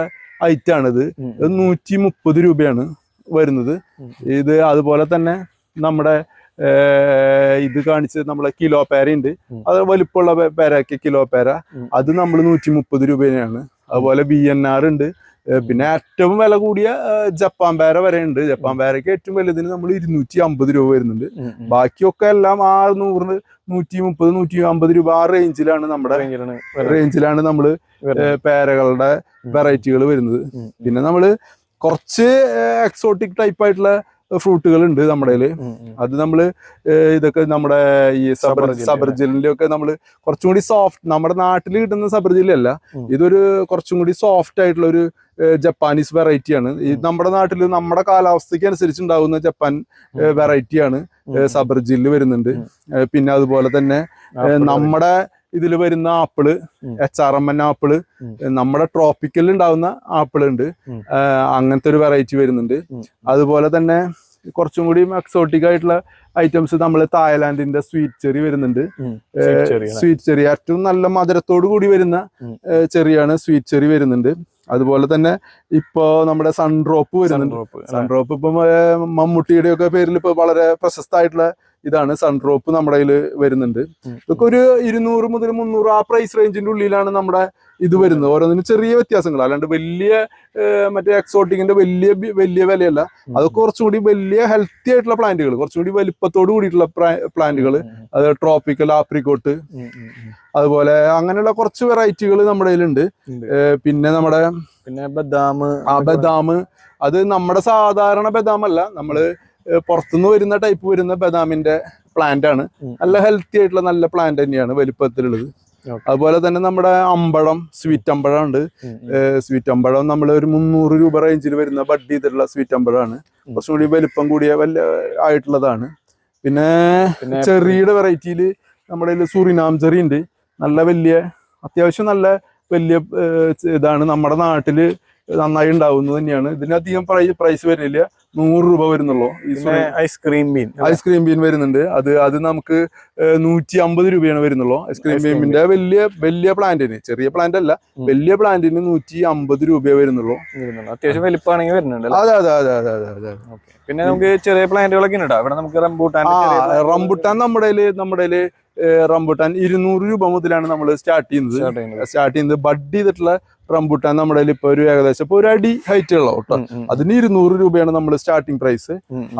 ഐറ്റാണിത്. 130 രൂപയാണ് വരുന്നത്. ഇത് അതുപോലെ തന്നെ നമ്മുടെ ഇത് കാണിച്ച് നമ്മളെ കിലോ പേരയുണ്ട്, അത് വലിപ്പമുള്ള പേരയ്ക്ക് കിലോ പേര, അത് നമ്മൾ 130 രൂപയാണ്. അതുപോലെ BNR ഉണ്ട്. പിന്നെ ഏറ്റവും വില കൂടിയ ജപ്പാൻ പേര വരെ ഉണ്ട്. ജപ്പാൻ പേരയ്ക്ക് ഏറ്റവും വലുതിന് നമ്മൾ 250 രൂപ വരുന്നുണ്ട്. ബാക്കിയൊക്കെ എല്ലാം 100, 130, 150 രൂപ ആ റേഞ്ചിലാണ് നമ്മള് പേരകളുടെ വെറൈറ്റികൾ വരുന്നത്. പിന്നെ നമ്മള് കുറച്ച് എക്സോട്ടിക് ടൈപ്പ് ആയിട്ടുള്ള ഫ്രൂട്ടുകൾ ഉണ്ട് നമ്മുടെ. അത് നമ്മള് ഇതൊക്കെ നമ്മുടെ ഈ സബർജിലിന്റെ ഒക്കെ നമ്മള് കുറച്ചും കൂടി സോഫ്റ്റ്, നമ്മുടെ നാട്ടിൽ കിട്ടുന്ന സബർജിലല്ല, ഇതൊരു കുറച്ചും കൂടി സോഫ്റ്റ് ആയിട്ടുള്ള ഒരു ജപ്പാനീസ് വെറൈറ്റിയാണ്. ഈ നമ്മുടെ നാട്ടിൽ നമ്മുടെ കാലാവസ്ഥയ്ക്ക് അനുസരിച്ച് ഉണ്ടാകുന്ന ജപ്പാൻ വെറൈറ്റിയാണ് സബർജില് വരുന്നുണ്ട്. പിന്നെ അതുപോലെ തന്നെ നമ്മുടെ ഇതിൽ വരുന്ന ആപ്പിള് HRMN ആപ്പിള്, നമ്മുടെ ട്രോപ്പിക്കലിൽ ഉണ്ടാവുന്ന ആപ്പിള് ഉണ്ട്, അങ്ങനത്തെ ഒരു വെറൈറ്റി വരുന്നുണ്ട്. അതുപോലെ തന്നെ കുറച്ചും കൂടി എക്സോട്ടിക് ആയിട്ടുള്ള ഐറ്റംസ് നമ്മൾ തായ്ലാന്റിന്റെ സ്വീറ്റ് ചെറി വരുന്നുണ്ട്. സ്വീറ്റ് ചെറി ഏറ്റവും നല്ല മധുരത്തോടു കൂടി വരുന്ന ചെറിയാണ് സ്വീറ്റ് ചെറി വരുന്നുണ്ട്. അതുപോലെ തന്നെ ഇപ്പോ നമ്മുടെ സൺഡ്രോപ്പ് വരുന്നുണ്ട്. സൺഡ്രോപ്പ് ഇപ്പൊ മമ്മൂട്ടിയുടെ ഒക്കെ പേരിൽ ഇപ്പൊ വളരെ പ്രശസ്തമായിട്ടുള്ള ഇതാണ് സൺഡ്രോപ്പ് നമ്മുടെ കയ്യിൽ വരുന്നുണ്ട്. ഇതൊക്കെ ഒരു 200 മുതൽ 300 ആ പ്രൈസ് റേഞ്ചിന്റെ ഉള്ളിലാണ് നമ്മുടെ ഇത് വരുന്നത്. ഓരോന്നിനും ചെറിയ വ്യത്യാസങ്ങൾ, അല്ലാണ്ട് വലിയ മറ്റേ എക്സോട്ടിക്കിന്റെ വലിയ വിലയല്ല. അതൊക്കെ കുറച്ചുകൂടി വലിയ ഹെൽത്തി ആയിട്ടുള്ള പ്ലാന്റുകൾ, കുറച്ചുകൂടി വലിപ്പത്തോട് കൂടിയിട്ടുള്ള പ്ലാന്റുകൾ, അത് ട്രോപ്പിക്കൽ ആപ്രിക്കോട്ട്, അതുപോലെ അങ്ങനെയുള്ള കുറച്ച് വെറൈറ്റികൾ നമ്മുടെ കയ്യിലുണ്ട്. പിന്നെ നമ്മുടെ ബദാം, അത് നമ്മുടെ സാധാരണ ബദാം അല്ല, നമ്മള് പുറത്തുനിന്ന് വരുന്ന ടൈപ്പ് വരുന്ന ബദാമിന്റെ പ്ലാന്റ് ആണ്. നല്ല ഹെൽത്തി ആയിട്ടുള്ള നല്ല പ്ലാന്റ് തന്നെയാണ് വലിപ്പത്തിലുള്ളത്. അതുപോലെ തന്നെ നമ്മുടെ അമ്പഴം, സ്വീറ്റ് അമ്പഴം ഉണ്ട്. സ്വീറ്റ് അമ്പഴം നമ്മൾ ഒരു 300 രൂപ റേഞ്ചിൽ വരുന്ന ബഡ് ചെയ്തിട്ടുള്ള സ്വീറ്റ് അമ്പഴമാണ്. കുറച്ചുകൂടി വലിപ്പം കൂടിയ ആയിട്ടുള്ളതാണ്. പിന്നെ ചെറിയുടെ വെറൈറ്റിയിൽ നമ്മുടെ സുറിനാം ചെറി ഉണ്ട്. നല്ല അത്യാവശ്യം നല്ല വലിയ ഇതാണ്. നമ്മുടെ നാട്ടില് നന്നായി ഉണ്ടാവുന്നത് തന്നെയാണ്. ഇതിനധികം പ്രൈസ് വരുന്നില്ല, 100 രൂപ വരുന്നുള്ളൂ. ഐസ്ക്രീം ബീൻ വരുന്നുണ്ട്. അത് നമുക്ക് 150 രൂപയാണ് വരുന്നുള്ളൂ. ഐസ്ക്രീം ബീമിന്റെ വലിയ പ്ലാന്റിന്, ചെറിയ പ്ലാന്റ് അല്ല, വലിയ പ്ലാന്റിന് 150 രൂപയെ വരുന്നുള്ളൂ. അത്യാവശ്യം വലിപ്പമാണെങ്കിൽ വരുന്നുണ്ട്. അതെ. പിന്നെ നമുക്ക് ചെറിയ പ്ലാന്റുകളൊക്കെ ഉണ്ടോ ഇവിടെ? നമുക്ക് റംബുട്ടാൻ നമ്മുടെ റംബുട്ടാൻ 200 രൂപ മുതലാണ് നമ്മൾ സ്റ്റാർട്ട് ചെയ്യുന്നത്. ബഡ് ചെയ്തിട്ടുള്ള റംബുട്ടാൻ നമ്മുടെ ഇപ്പൊ ഒരു ഏകദേശം ഇപ്പൊ 1 അടി ഹൈറ്റ് ഉള്ള കേട്ടോ, അതിന് 200 രൂപയാണ് നമ്മൾ സ്റ്റാർട്ടിങ് പ്രൈസ്.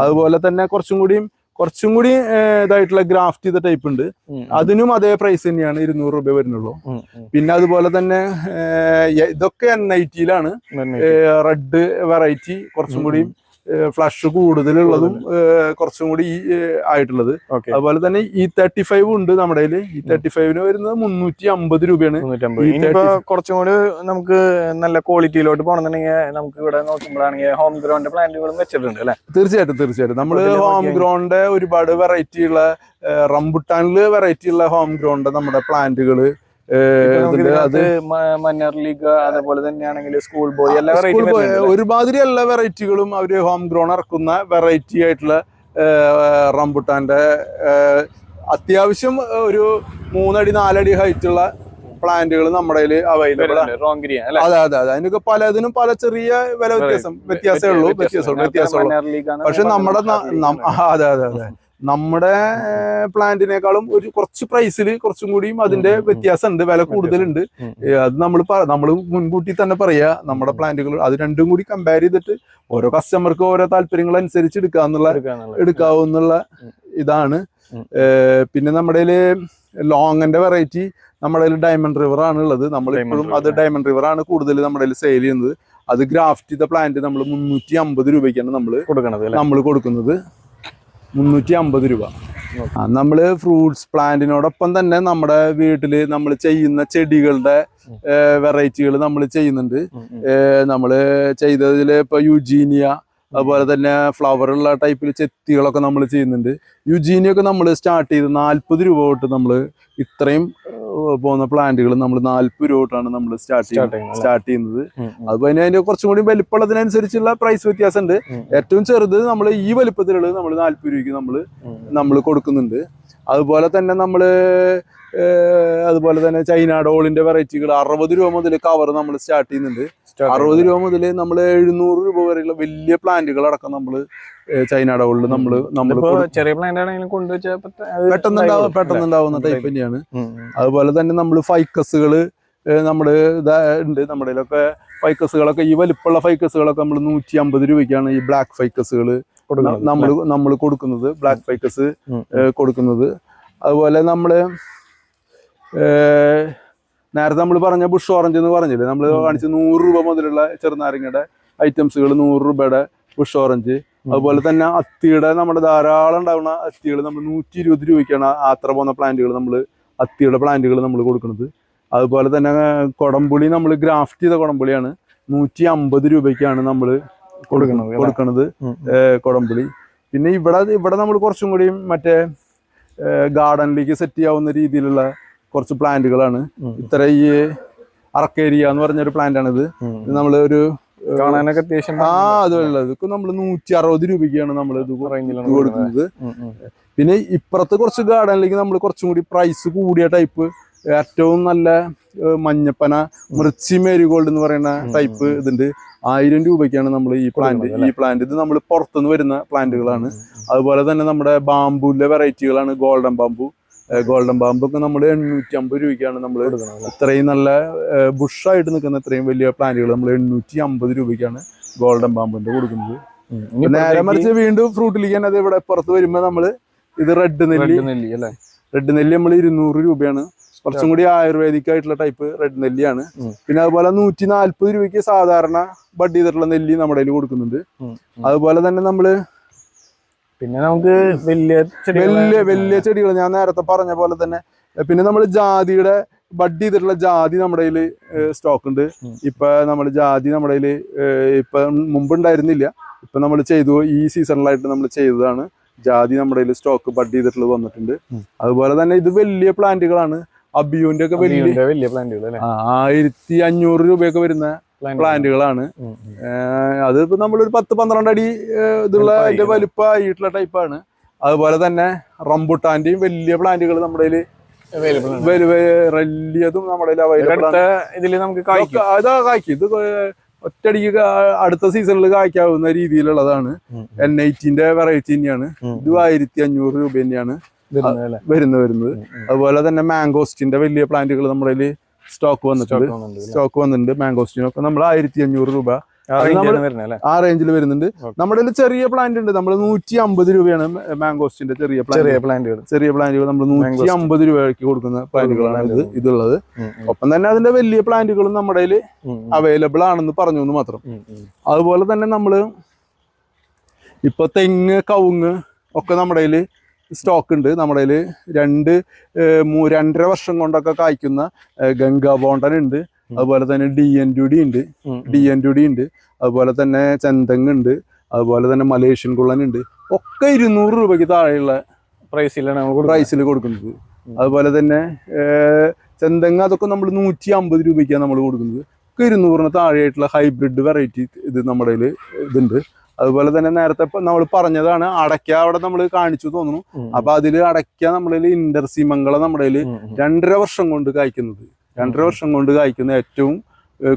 അതുപോലെ തന്നെ കുറച്ചും കൂടി ഇതായിട്ടുള്ള ഗ്രാഫ്റ്റ് ചെയ്ത ടൈപ്പ് ഉണ്ട്, അതിനും അതേ പ്രൈസ് തന്നെയാണ്, 200 രൂപ വരുന്നുള്ളൂ. പിന്നെ അതുപോലെ തന്നെ ഇതൊക്കെ NIT-ലാണ് റെഡ് വെറൈറ്റി, കുറച്ചും കൂടി ഫ്ലഷ് കൂടുതലുള്ളതും കുറച്ചും കൂടി ആയിട്ടുള്ളത്. അതുപോലെ തന്നെ E35 ഉണ്ട് നമ്മുടെ കയ്യില്. E35 വരുന്നത് 350 രൂപയാണ്. കുറച്ചും കൂടി നമുക്ക് നല്ല ക്വാളിറ്റിയിലോട്ട് പോകണമെന്നുണ്ടെങ്കിൽ നമുക്ക് ഇവിടെ നോക്കുമ്പോഴാണെങ്കിൽ ഹോം ഗ്രൗണ്ട് പ്ലാന്റുകളും വെച്ചിട്ടുണ്ട് അല്ലെ? തീർച്ചയായിട്ടും നമ്മള് ഹോം ഗ്രൗണ്ട് ഒരുപാട് വെറൈറ്റി ഉള്ള, റംബുട്ടാനില് വെറൈറ്റി ഉള്ള ഹോം ഗ്രൗണ്ട് നമ്മുടെ പ്ലാന്റുകള്, അതേപോലെ തന്നെയാണെങ്കിൽ സ്കൂൾ ബോയ്, ഒരുമാതിരി എല്ലാ വെറൈറ്റികളും അവര് ഹോം ഗ്രോൺ ഇറക്കുന്ന വെറൈറ്റി ആയിട്ടുള്ള റംബുട്ടാന്റെ അത്യാവശ്യം ഒരു 3 അടി 4 അടി ഹൈറ്റ് ഉള്ള പ്ലാന്റുകൾ നമ്മുടെ കയ്യിൽ അവൈലബിൾ ആണ്. അതെ. അതിനൊക്കെ പലതിനും പല ചെറിയ വില വ്യത്യാസമേ ഉള്ളൂ. പക്ഷെ നമ്മുടെ പ്ലാന്റിനേക്കാളും ഒരു കുറച്ച് പ്രൈസിൽ കുറച്ചും കൂടിയും അതിന്റെ വ്യത്യാസം ഉണ്ട്, വില കൂടുതലുണ്ട്. അത് നമ്മൾ മുൻകൂട്ടി തന്നെ പറയാ, നമ്മുടെ പ്ലാന്റുകൾ അത് രണ്ടും കൂടി കമ്പയർ ചെയ്തിട്ട് ഓരോ കസ്റ്റമർക്ക് ഓരോ താല്പര്യങ്ങൾ അനുസരിച്ച് എടുക്കാവുന്നുള്ള ഇതാണ്. പിന്നെ നമ്മുടെ ലോങ്ങിന്റെ വെറൈറ്റി നമ്മുടെ ഡയമണ്ട് റിവർ ആണ് ഉള്ളത്. നമ്മൾ ഇപ്പോഴും അത് ഡയമണ്ട് റിവർ ആണ് കൂടുതൽ നമ്മുടെ സെയിൽ ചെയ്യുന്നത്. അത് ഗ്രാഫ്റ്റ് ചെയ്ത പ്ലാന്റ് നമ്മൾ 350 രൂപയ്ക്കാണ് നമ്മൾ കൊടുക്കുന്നത്. 350 രൂപ. നമ്മള് ഫ്രൂട്ട്സ് പ്ലാന്റിനോടൊപ്പം തന്നെ നമ്മുടെ വീട്ടില് നമ്മൾ ചെയ്യുന്ന ചെടികളുടെ വെറൈറ്റികൾ നമ്മൾ ചെയ്യുന്നുണ്ട്. നമ്മള് ചെയ്തതില് ഇപ്പൊ യുജീനിയ, അതുപോലെ തന്നെ ഫ്ലവർ ഉള്ള ടൈപ്പിൽ ചെത്തികളൊക്കെ നമ്മൾ ചെയ്യുന്നുണ്ട്. യുജീനിയൊക്കെ നമ്മൾ സ്റ്റാർട്ട് ചെയ്ത് 40 രൂപ തൊട്ട് നമ്മൾ ഇത്രയും പോകുന്ന പ്ലാന്റുകൾ നമ്മൾ 40 രൂപ തൊട്ടാണ് നമ്മൾ സ്റ്റാർട്ട് ചെയ്യുന്നത്. അതുപോലെ തന്നെ അതിന്റെ കുറച്ചും കൂടി വലിപ്പമുള്ളതിനനുസരിച്ചുള്ള പ്രൈസ് വ്യത്യാസം ഉണ്ട്. ഏറ്റവും ചെറുത് നമ്മൾ ഈ വലിപ്പത്തിലുള്ളത് നമ്മൾ 40 രൂപയ്ക്ക് നമ്മൾ കൊടുക്കുന്നുണ്ട്. അതുപോലെ തന്നെ ചൈന ഡോളിന്റെ വെറൈറ്റികൾ 60 രൂപ മുതൽ കവർ നമ്മൾ സ്റ്റാർട്ട് ചെയ്യുന്നുണ്ട്. 60 രൂപ മുതൽ നമ്മൾ 700 രൂപ വരെയുള്ള വലിയ പ്ലാന്റുകൾ അടക്കം നമ്മൾ ചൈന ഡോളിൽ നമ്മൾ ചെറിയ പ്ലാന്റ് ആണെങ്കിലും പെട്ടെന്നുണ്ടാവുന്ന ടൈപ്പ് തന്നെയാണ്. അതുപോലെ തന്നെ നമ്മൾ ഫൈക്കസുകള് ഉണ്ട്. നമ്മുടെ ഫൈക്കസുകളൊക്കെ ഈ വലിപ്പമുള്ള ഫൈക്കസുകളൊക്കെ നമ്മൾ 150 രൂപയ്ക്കാണ് ഈ ബ്ലാക്ക് ഫൈക്കസുകൾ നമ്മൾ കൊടുക്കുന്നത്. ബ്ലാക്ക് ഫൈക്കസ് കൊടുക്കുന്നത്. അതുപോലെ നേരത്തെ നമ്മൾ പറഞ്ഞ ബുഷ് ഓറഞ്ച് എന്ന് പറഞ്ഞില്ലേ, നമ്മൾ കാണിച്ച 100 രൂപ മുതലുള്ള ചെറുനാരങ്ങയുടെ ഐറ്റംസുകൾ, 100 രൂപയുടെ ബുഷ് ഓറഞ്ച്. അതുപോലെ തന്നെ അത്തിയുടെ നമ്മുടെ ധാരാളം ഉണ്ടാവുന്ന അത്തികൾ നമ്മൾ 120 രൂപയ്ക്കാണ് അത്ര പോകുന്ന പ്ലാന്റുകൾ അത്തിയുടെ പ്ലാന്റുകൾ നമ്മൾ കൊടുക്കുന്നത്. അതുപോലെ തന്നെ കൊടംപുളി നമ്മൾ ഗ്രാഫ്റ്റ് ചെയ്ത കൊടംപുളിയാണ് 150 രൂപയ്ക്കാണ് നമ്മൾ കൊടുക്കുന്നത് കൊടംപുളി. പിന്നെ ഇവിടെ നമ്മൾ കുറച്ചും കൂടി മറ്റേ ഗാർഡനിലേക്ക് സെറ്റ് ചെയ്യാവുന്ന രീതിയിലുള്ള കുറച്ച് പ്ലാന്റുകളാണ്. ഇത്ര ഈ അർക്കേരിയ എന്ന് പറഞ്ഞൊരു പ്ലാന്റ് ആണിത്. നമ്മള് ഒരു കാണാനൊക്കെ അത്യാവശ്യം ഇതൊക്കെ നമ്മൾ 160 രൂപയ്ക്കാണ് നമ്മൾ ഇത് കൊടുക്കുന്നത്. പിന്നെ ഇപ്പുറത്ത് കുറച്ച് ഗാർഡനിലേക്ക് നമ്മൾ കുറച്ചും കൂടി പ്രൈസ് കൂടിയ ടൈപ്പ് ഏറ്റവും നല്ല മഞ്ഞപ്പന മിർച്ചി മേരിഗോൾഡ് എന്ന് പറയുന്ന ടൈപ്പ് ഇതുണ്ട്. 1000 രൂപയ്ക്കാണ് നമ്മൾ ഈ പ്ലാന്റ് ഇത് നമ്മൾ പുറത്തുനിന്ന് വരുന്ന പ്ലാന്റുകളാണ്. അതുപോലെ തന്നെ നമ്മുടെ ബാമ്പുവിന്റെ വെറൈറ്റികളാണ് ഗോൾഡൻ ബാമ്പ് ഒക്കെ നമ്മൾ 850 രൂപയ്ക്കാണ് നമ്മൾ ഇത്രയും നല്ല ബുഷായിട്ട് നിൽക്കുന്ന ഇത്രയും വലിയ പ്ലാന്റുകൾ നമ്മൾ 850 രൂപയ്ക്കാണ് ഗോൾഡൻ ബാമ്പിന്റെ കൊടുക്കുന്നത്. നേരെ മറിച്ച് വീണ്ടും ഫ്രൂട്ടിലേക്ക് തന്നെ ഇവിടെ പുറത്ത് വരുമ്പോ നമ്മള് ഇത് റെഡ് നെല്ലി നമ്മൾ 200 രൂപയാണ്. കുറച്ചും കൂടി ആയുർവേദിക് ആയിട്ടുള്ള ടൈപ്പ് റെഡ് നെല്ലിയാണ്. പിന്നെ അതുപോലെ 140 രൂപയ്ക്ക് സാധാരണ ബഡ് ചെയ്തിട്ടുള്ള നെല്ലി നമ്മുടെ കയ്യിൽ കൊടുക്കുന്നുണ്ട്. അതുപോലെ തന്നെ പിന്നെ നമുക്ക് വലിയ ചെടികൾ ഞാൻ നേരത്തെ പറഞ്ഞ പോലെ തന്നെ പിന്നെ നമ്മൾ ജാതിയുടെ ബഡ് ചെയ്തിട്ടുള്ള ജാതി നമ്മുടെ കയ്യിൽ സ്റ്റോക്ക് ഉണ്ട്. ഇപ്പൊ നമ്മൾ ജാതി നമ്മുടെ കയ്യിൽ ഇപ്പൊ മുമ്പ് ഉണ്ടായിരുന്നില്ല, ഇപ്പൊ നമ്മൾ ചെയ്തു. ഈ സീസണിലായിട്ട് നമ്മൾ ചെയ്തതാണ്. ജാതി നമ്മുടെ കയ്യിൽ സ്റ്റോക്ക് ബഡ് ചെയ്തിട്ടുള്ളത് വന്നിട്ടുണ്ട്. അതുപോലെ തന്നെ ഇത് വലിയ പ്ലാന്റുകളാണ്. അബിയൂന്റെ ഒക്കെ വലിയ പ്ലാന്റുകൾ 1500 രൂപയൊക്കെ വരുന്ന പ്ലാന്റുകളാണ്. അതിപ്പോ നമ്മളൊരു 10-12 അടി ഇതുള്ള അതിന്റെ വലിപ്പമായിട്ടുള്ള ടൈപ്പാണ്. അതുപോലെ തന്നെ റംബുട്ടാന്റെയും വലിയ പ്ലാന്റുകൾ നമ്മുടെ വലിയതും നമ്മുടെ അവൈലബിൾ ആണ്. അതാ കായ്ക്കും. ഇത് ഒറ്റയടിക്ക് അടുത്ത സീസണിൽ കായ്ക്കാവുന്ന രീതിയിലുള്ളതാണ്. N18ന്റെ വെറൈറ്റി തന്നെയാണ്. ഇത് 1500 രൂപ തന്നെയാണ് വരുന്നത്. അതുപോലെ തന്നെ മാംഗോസ്റ്റിന്റെ വലിയ പ്ലാന്റുകൾ നമ്മുടെ സ്റ്റോക്ക് വന്നിട്ടുണ്ട്. മാംഗോസ്റ്റിനൊക്കെ നമ്മൾ 1500 രൂപ ആ റേഞ്ചിൽ വരുന്നുണ്ട്. നമ്മുടെ ചെറിയ പ്ലാന്റ് ഉണ്ട്. നമ്മൾ 150 രൂപയാണ് മാംഗോസ്റ്റിന്റെ ചെറിയ പ്ലാന്റുകൾ നമ്മൾ 150 രൂപയ്ക്ക് കൊടുക്കുന്ന പ്ലാന്റുകളാണ് ഇതുള്ളത്. ഒപ്പം തന്നെ അതിന്റെ വലിയ പ്ലാന്റുകളും നമ്മുടെ അവൈലബിൾ ആണെന്ന് പറഞ്ഞു എന്ന് മാത്രം. അതുപോലെ തന്നെ നമ്മള് ഇപ്പൊ തെങ്ങ്, കവുങ്ങ് ഒക്കെ നമ്മുടെ സ്റ്റോക്ക് ഉണ്ട്. നമ്മുടെ 2-2.5 വർഷം കൊണ്ടൊക്കെ കായ്ക്കുന്ന ഗംഗാ ബോണ്ടൻ ഉണ്ട്. അതുപോലെ തന്നെ DNDD ഉണ്ട്. അതുപോലെ തന്നെ ചെന്തങ് ഉണ്ട്. അതുപോലെ തന്നെ മലേഷ്യൻ കുള്ളൻ ഉണ്ട്. ഒക്കെ 200 രൂപയ്ക്ക് താഴെയുള്ള പ്രൈസിൽ കൊടുക്കുന്നത്. അതുപോലെ തന്നെ ചെന്തങ് അതൊക്കെ നമ്മൾ 150 രൂപയ്ക്കാണ് നമ്മൾ കൊടുക്കുന്നത്. ഒക്കെ 200-ന് താഴെയായിട്ടുള്ള ഹൈബ്രിഡ് വെറൈറ്റി ഇത് നമ്മുടെ ഇതുണ്ട്. അതുപോലെ തന്നെ നേരത്തെ നമ്മൾ പറഞ്ഞതാണ് അടയ്ക്ക അവിടെ നമ്മൾ കാണിച്ചു തോന്നുന്നു. അപ്പൊ അതില് അടയ്ക്ക നമ്മളിൽ ഇന്റർസിമംഗള നമ്മുടെ 2.5 വർഷം കൊണ്ട് കായ്ക്കുന്നത്. 2.5 വർഷം കൊണ്ട് കായ്ക്കുന്ന ഏറ്റവും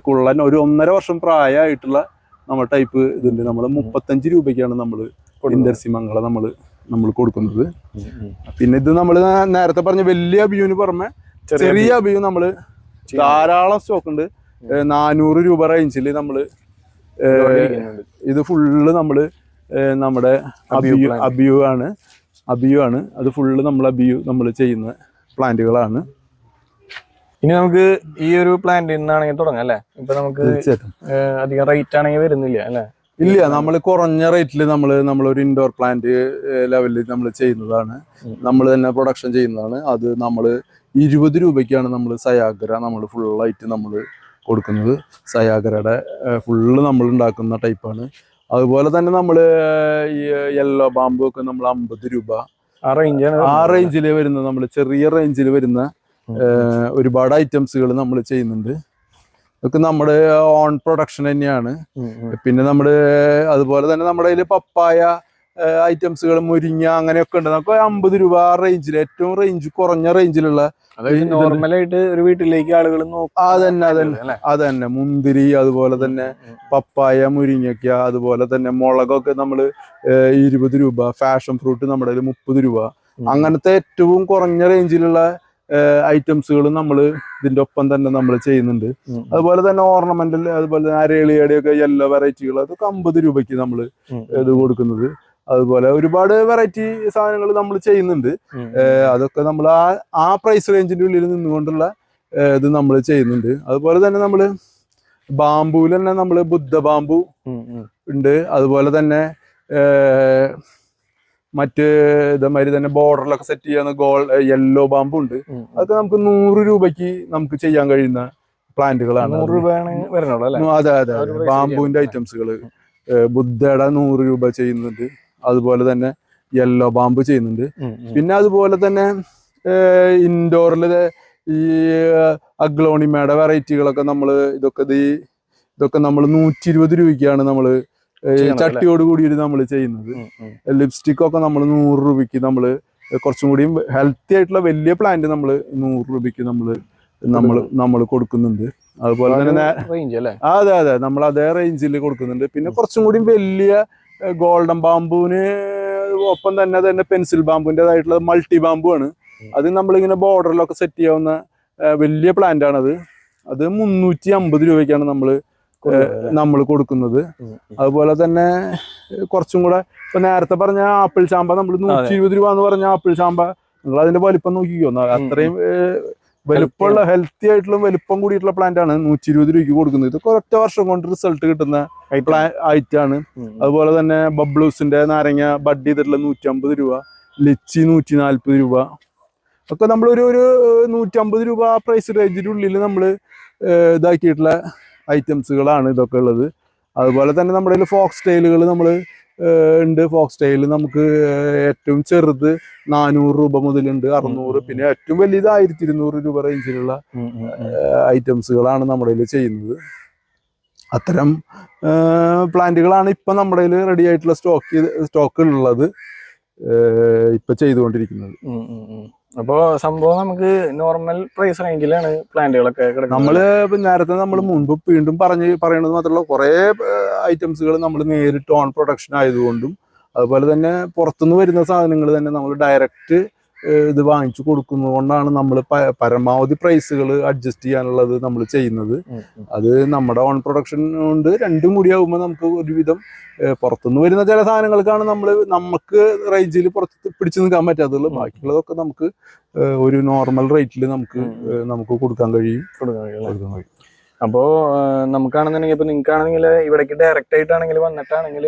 കുള്ളൻ ഒരു 1.5 വർഷം പ്രായമായിട്ടുള്ള നമ്മുടെ ടൈപ്പ് ഇതുണ്ട്. നമ്മൾ 35 രൂപയ്ക്കാണ് നമ്മൾ ഇന്റർസിമംഗള നമ്മൾ നമ്മൾ കൊടുക്കുന്നത്. പിന്നെ ഇത് നമ്മൾ നേരത്തെ പറഞ്ഞ വലിയ അബിയുവിന് പുറമെ ചെറിയ അബിയു നമ്മൾ ധാരാളം സ്റ്റോക്ക് ഉണ്ട്. 400 രൂപ റേഞ്ചിൽ നമ്മൾ ഇത് ഫുള്ള് നമ്മൾ നമ്മുടെ അബിയു ആണ്. അത് ഫുള്ള് നമ്മൾ അബിയു നമ്മൾ ചെയ്യുന്ന പ്ലാന്റുകളാണ്. ഇനി നമുക്ക് ഈ ഒരു പ്ലാന്റിൽ നിന്നാണെങ്കിൽ തുടങ്ങാം അല്ലെ? ഇപ്പൊ നമുക്ക് അധികം റേറ്റ് ആണെങ്കിൽ വരുന്നില്ല അല്ലെ? ഇല്ല, നമ്മൾ കുറഞ്ഞ റേറ്റിൽ നമ്മളൊരു ഇൻഡോർ പ്ലാന്റ് ലെവലിൽ നമ്മൾ ചെയ്യുന്നതാണ്. നമ്മൾ തന്നെ പ്രൊഡക്ഷൻ ചെയ്യുന്നതാണ്. അത് നമ്മൾ 20 രൂപയ്ക്കാണ് നമ്മൾ സയാഗ്ര നമ്മൾ ഫുള്ളായിട്ട് നമ്മൾ കൊടുക്കുന്നത്. സയാഗ്രയുടെ ഫുള്ള് നമ്മൾ ഉണ്ടാക്കുന്ന ടൈപ്പാണ്. അതുപോലെ തന്നെ നമ്മൾ ഈ യെല്ലോ ബാമ്പു ഒക്കെ നമ്മൾ 50 രൂപ ആ റേഞ്ചിൽ വരുന്ന നമ്മൾ ചെറിയ റേഞ്ചിൽ വരുന്ന ഒരുപാട് ഐറ്റംസുകൾ നമ്മൾ ചെയ്യുന്നുണ്ട്. ഇതൊക്കെ നമ്മുടെ ഓൺ പ്രൊഡക്ഷൻ തന്നെയാണ്. പിന്നെ നമ്മുടെ അതുപോലെ തന്നെ നമ്മുടെ കയ്യിൽ പപ്പായ ഐറ്റംസുകൾ, മുരിങ്ങ അങ്ങനെയൊക്കെ ഉണ്ട്. നമുക്ക് 50 രൂപ ആ റേഞ്ചിൽ ഏറ്റവും കുറഞ്ഞ റേഞ്ചിലുള്ള നോർമലായിട്ട് ഒരു വീട്ടിലേക്ക് ആളുകൾ അതന്നെ മുന്തിരി, അതുപോലെ തന്നെ പപ്പായ, മുരിങ്ങയ്ക്ക, അതുപോലെ തന്നെ മുളകൊക്കെ നമ്മൾ 20 രൂപ. ഫാഷൻ ഫ്രൂട്ട് നമ്മുടെ കയ്യിൽ 30 രൂപ. അങ്ങനത്തെ ഏറ്റവും കുറഞ്ഞ റേഞ്ചിലുള്ള ഐറ്റംസുകൾ നമ്മൾ ഇതിന്റെ ഒപ്പം തന്നെ നമ്മൾ ചെയ്യുന്നുണ്ട്. അതുപോലെ തന്നെ ഓർണമെന്റൽ, അതുപോലെ തന്നെ അരളിയുടെയൊക്കെ യെല്ലോ വെറൈറ്റികൾ, അതൊക്കെ 50 രൂപയ്ക്ക് നമ്മൾ ഇത് കൊടുക്കുന്നത്. അതുപോലെ ഒരുപാട് വെറൈറ്റി സാധനങ്ങൾ നമ്മൾ ചെയ്യുന്നുണ്ട്. അതൊക്കെ നമ്മൾ ആ പ്രൈസ് റേഞ്ചിന്റെ ഉള്ളിൽ നിന്നുകൊണ്ടുള്ള ഇത് നമ്മൾ ചെയ്യുന്നുണ്ട്. അതുപോലെ തന്നെ നമ്മൾ ബാമ്പുവിൽ തന്നെ നമ്മൾ ബുദ്ധ ബാമ്പു ഉണ്ട്. അതുപോലെ തന്നെ മറ്റ് ഇതേമാതിരി തന്നെ ബോർഡറിലൊക്കെ സെറ്റ് ചെയ്യുന്ന യെല്ലോ ബാമ്പു ഉണ്ട്. അതൊക്കെ നമുക്ക് 100 രൂപയ്ക്ക് നമുക്ക് ചെയ്യാൻ കഴിയുന്ന പ്ലാന്റുകളാണ്. അതെ, ബാമ്പുവിന്റെ ഐറ്റംസുകൾ ബുദ്ധയുടെ 100 രൂപ ചെയ്യുന്നുണ്ട്. അതുപോലെ തന്നെ യെല്ലോ ബാമ്പു ചെയ്യുന്നുണ്ട്. പിന്നെ അതുപോലെ തന്നെ ഇൻഡോറിൽ ഈ അഗ്ലോണിമയുടെ വെറൈറ്റികളൊക്കെ നമ്മൾ ഇതൊക്കെ നമ്മൾ 120 രൂപയ്ക്കാണ് നമ്മൾ ചട്ടിയോട് കൂടിയിട്ട് നമ്മൾ ചെയ്യുന്നത്. ലിപ്സ്റ്റിക് ഒക്കെ നമ്മൾ 100 രൂപയ്ക്ക് കുറച്ചും കൂടിയും ഹെൽത്തി ആയിട്ടുള്ള വലിയ പ്ലാന്റ് നമ്മൾ 100 രൂപയ്ക്ക് നമ്മൾ കൊടുക്കുന്നുണ്ട്. അതുപോലെ തന്നെ അതെ നമ്മൾ അതേ റേഞ്ചിൽ കൊടുക്കുന്നുണ്ട്. പിന്നെ കുറച്ചും കൂടി വലിയ ഗോൾഡൻ ബാമ്പുവിന് ഒപ്പം തന്നെ പെൻസിൽ ബാമ്പുവിൻ്റെതായിട്ടുള്ള മൾട്ടി ബാമ്പു ആണ്. അത് നമ്മളിങ്ങനെ ബോർഡറിലൊക്കെ സെറ്റ് ചെയ്യാവുന്ന വലിയ പ്ലാന്റ് ആണത്. അത് 350 രൂപയ്ക്കാണ് നമ്മൾ കൊടുക്കുന്നത്. അതുപോലെ തന്നെ കുറച്ചും കൂടെ ഇപ്പൊ നേരത്തെ പറഞ്ഞ ആപ്പിൾ ചാമ്പ നമ്മൾ 120 രൂപ എന്ന് പറഞ്ഞ ആപ്പിൾ ചാമ്പ, നിങ്ങൾ അതിന്റെ വലിപ്പം നോക്കിക്കോ. അത്രയും വലുപ്പമുള്ള ഹെൽത്തി ആയിട്ടുള്ള വലുപ്പം കൂടിയിട്ടുള്ള പ്ലാന്റ് ആണ് 120 രൂപയ്ക്ക് കൊടുക്കുന്നത്. ഇതൊക്കെ ഒറ്റ വർഷം കൊണ്ട് റിസൾട്ട് കിട്ടുന്ന ഐറ്റാണ്. അതുപോലെ തന്നെ ബബ്ലൂസിന്റെ നാരങ്ങ ബഡ് ചെയ്തിട്ടുള്ള 150 രൂപ, ലിച്ചി 140 രൂപ ഒക്കെ നമ്മൾ ഒരു 150 രൂപ പ്രൈസ് റേഞ്ചിന്റെ ഉള്ളിൽ നമ്മൾ ഇതാക്കിയിട്ടുള്ള ഐറ്റംസുകളാണ് ഇതൊക്കെ ഉള്ളത്. അതുപോലെ തന്നെ നമ്മുടെ കയ്യിൽ ഫോക്സ് സ്റ്റൈലുകൾ നമ്മൾ ഉണ്ട്. ഫോക്സ് സ്റ്റൈൽ നമുക്ക് ഏറ്റവും ചെറുത് 400 രൂപ മുതലുണ്ട്, 600, പിന്നെ ഏറ്റവും വലിയത് 1200 രൂപ റേഞ്ചിലുള്ള ഐറ്റംസുകളാണ് നമ്മുടെ കയ്യിൽ ചെയ്യുന്നത്. അത്തരം പ്ലാന്റുകളാണ് ഇപ്പൊ നമ്മുടെ കയ്യിൽ റെഡി ആയിട്ടുള്ള സ്റ്റോക്ക് ഉള്ളത്, ഇപ്പൊ ചെയ്തുകൊണ്ടിരിക്കുന്നത്. അപ്പോ സംഭവം നമുക്ക് നോർമൽ പ്രൈസ് റേഞ്ചിലാണ് പ്ലാന്റുകളൊക്കെ നമ്മള് നേരത്തെ നമ്മൾ മുൻപ് വീണ്ടും പറയണത് മാത്രമല്ല, കുറെ ഐറ്റംസുകൾ നമ്മൾ നേരിട്ട് ഓൺ പ്രൊഡക്ഷൻ ആയതുകൊണ്ടും അതുപോലെ തന്നെ പുറത്തുനിന്ന് വരുന്ന സാധനങ്ങൾ തന്നെ നമ്മൾ ഡയറക്റ്റ് ഇത് വാങ്ങിച്ചു കൊടുക്കുന്നത് കൊണ്ടാണ് നമ്മൾ പരമാവധി പ്രൈസുകൾ അഡ്ജസ്റ്റ് ചെയ്യാനുള്ളത് നമ്മൾ ചെയ്യുന്നത്. അത് നമ്മുടെ ഓൺ പ്രൊഡക്ഷൻ കൊണ്ട് രണ്ടും കൂടിയാകുമ്പോൾ നമുക്ക് ഒരുവിധം പുറത്തുനിന്ന് വരുന്ന ചില സാധനങ്ങൾക്കാണ് നമുക്ക് റേഞ്ചിൽ പുറത്ത് പിടിച്ചു നിൽക്കാൻ പറ്റാത്തുള്ളൂ. ബാക്കിയുള്ളതൊക്കെ നമുക്ക് ഒരു നോർമൽ റേറ്റിൽ നമുക്ക് കൊടുക്കാൻ കഴിയും. അപ്പോൾ നമുക്കാണെന്നുണ്ടെങ്കിൽ ഇപ്പൊ നിങ്ങൾക്കാണെങ്കിൽ ഇവിടേക്ക് ഡയറക്റ്റ് ആയിട്ടാണെങ്കിൽ വന്നിട്ടാണെങ്കിൽ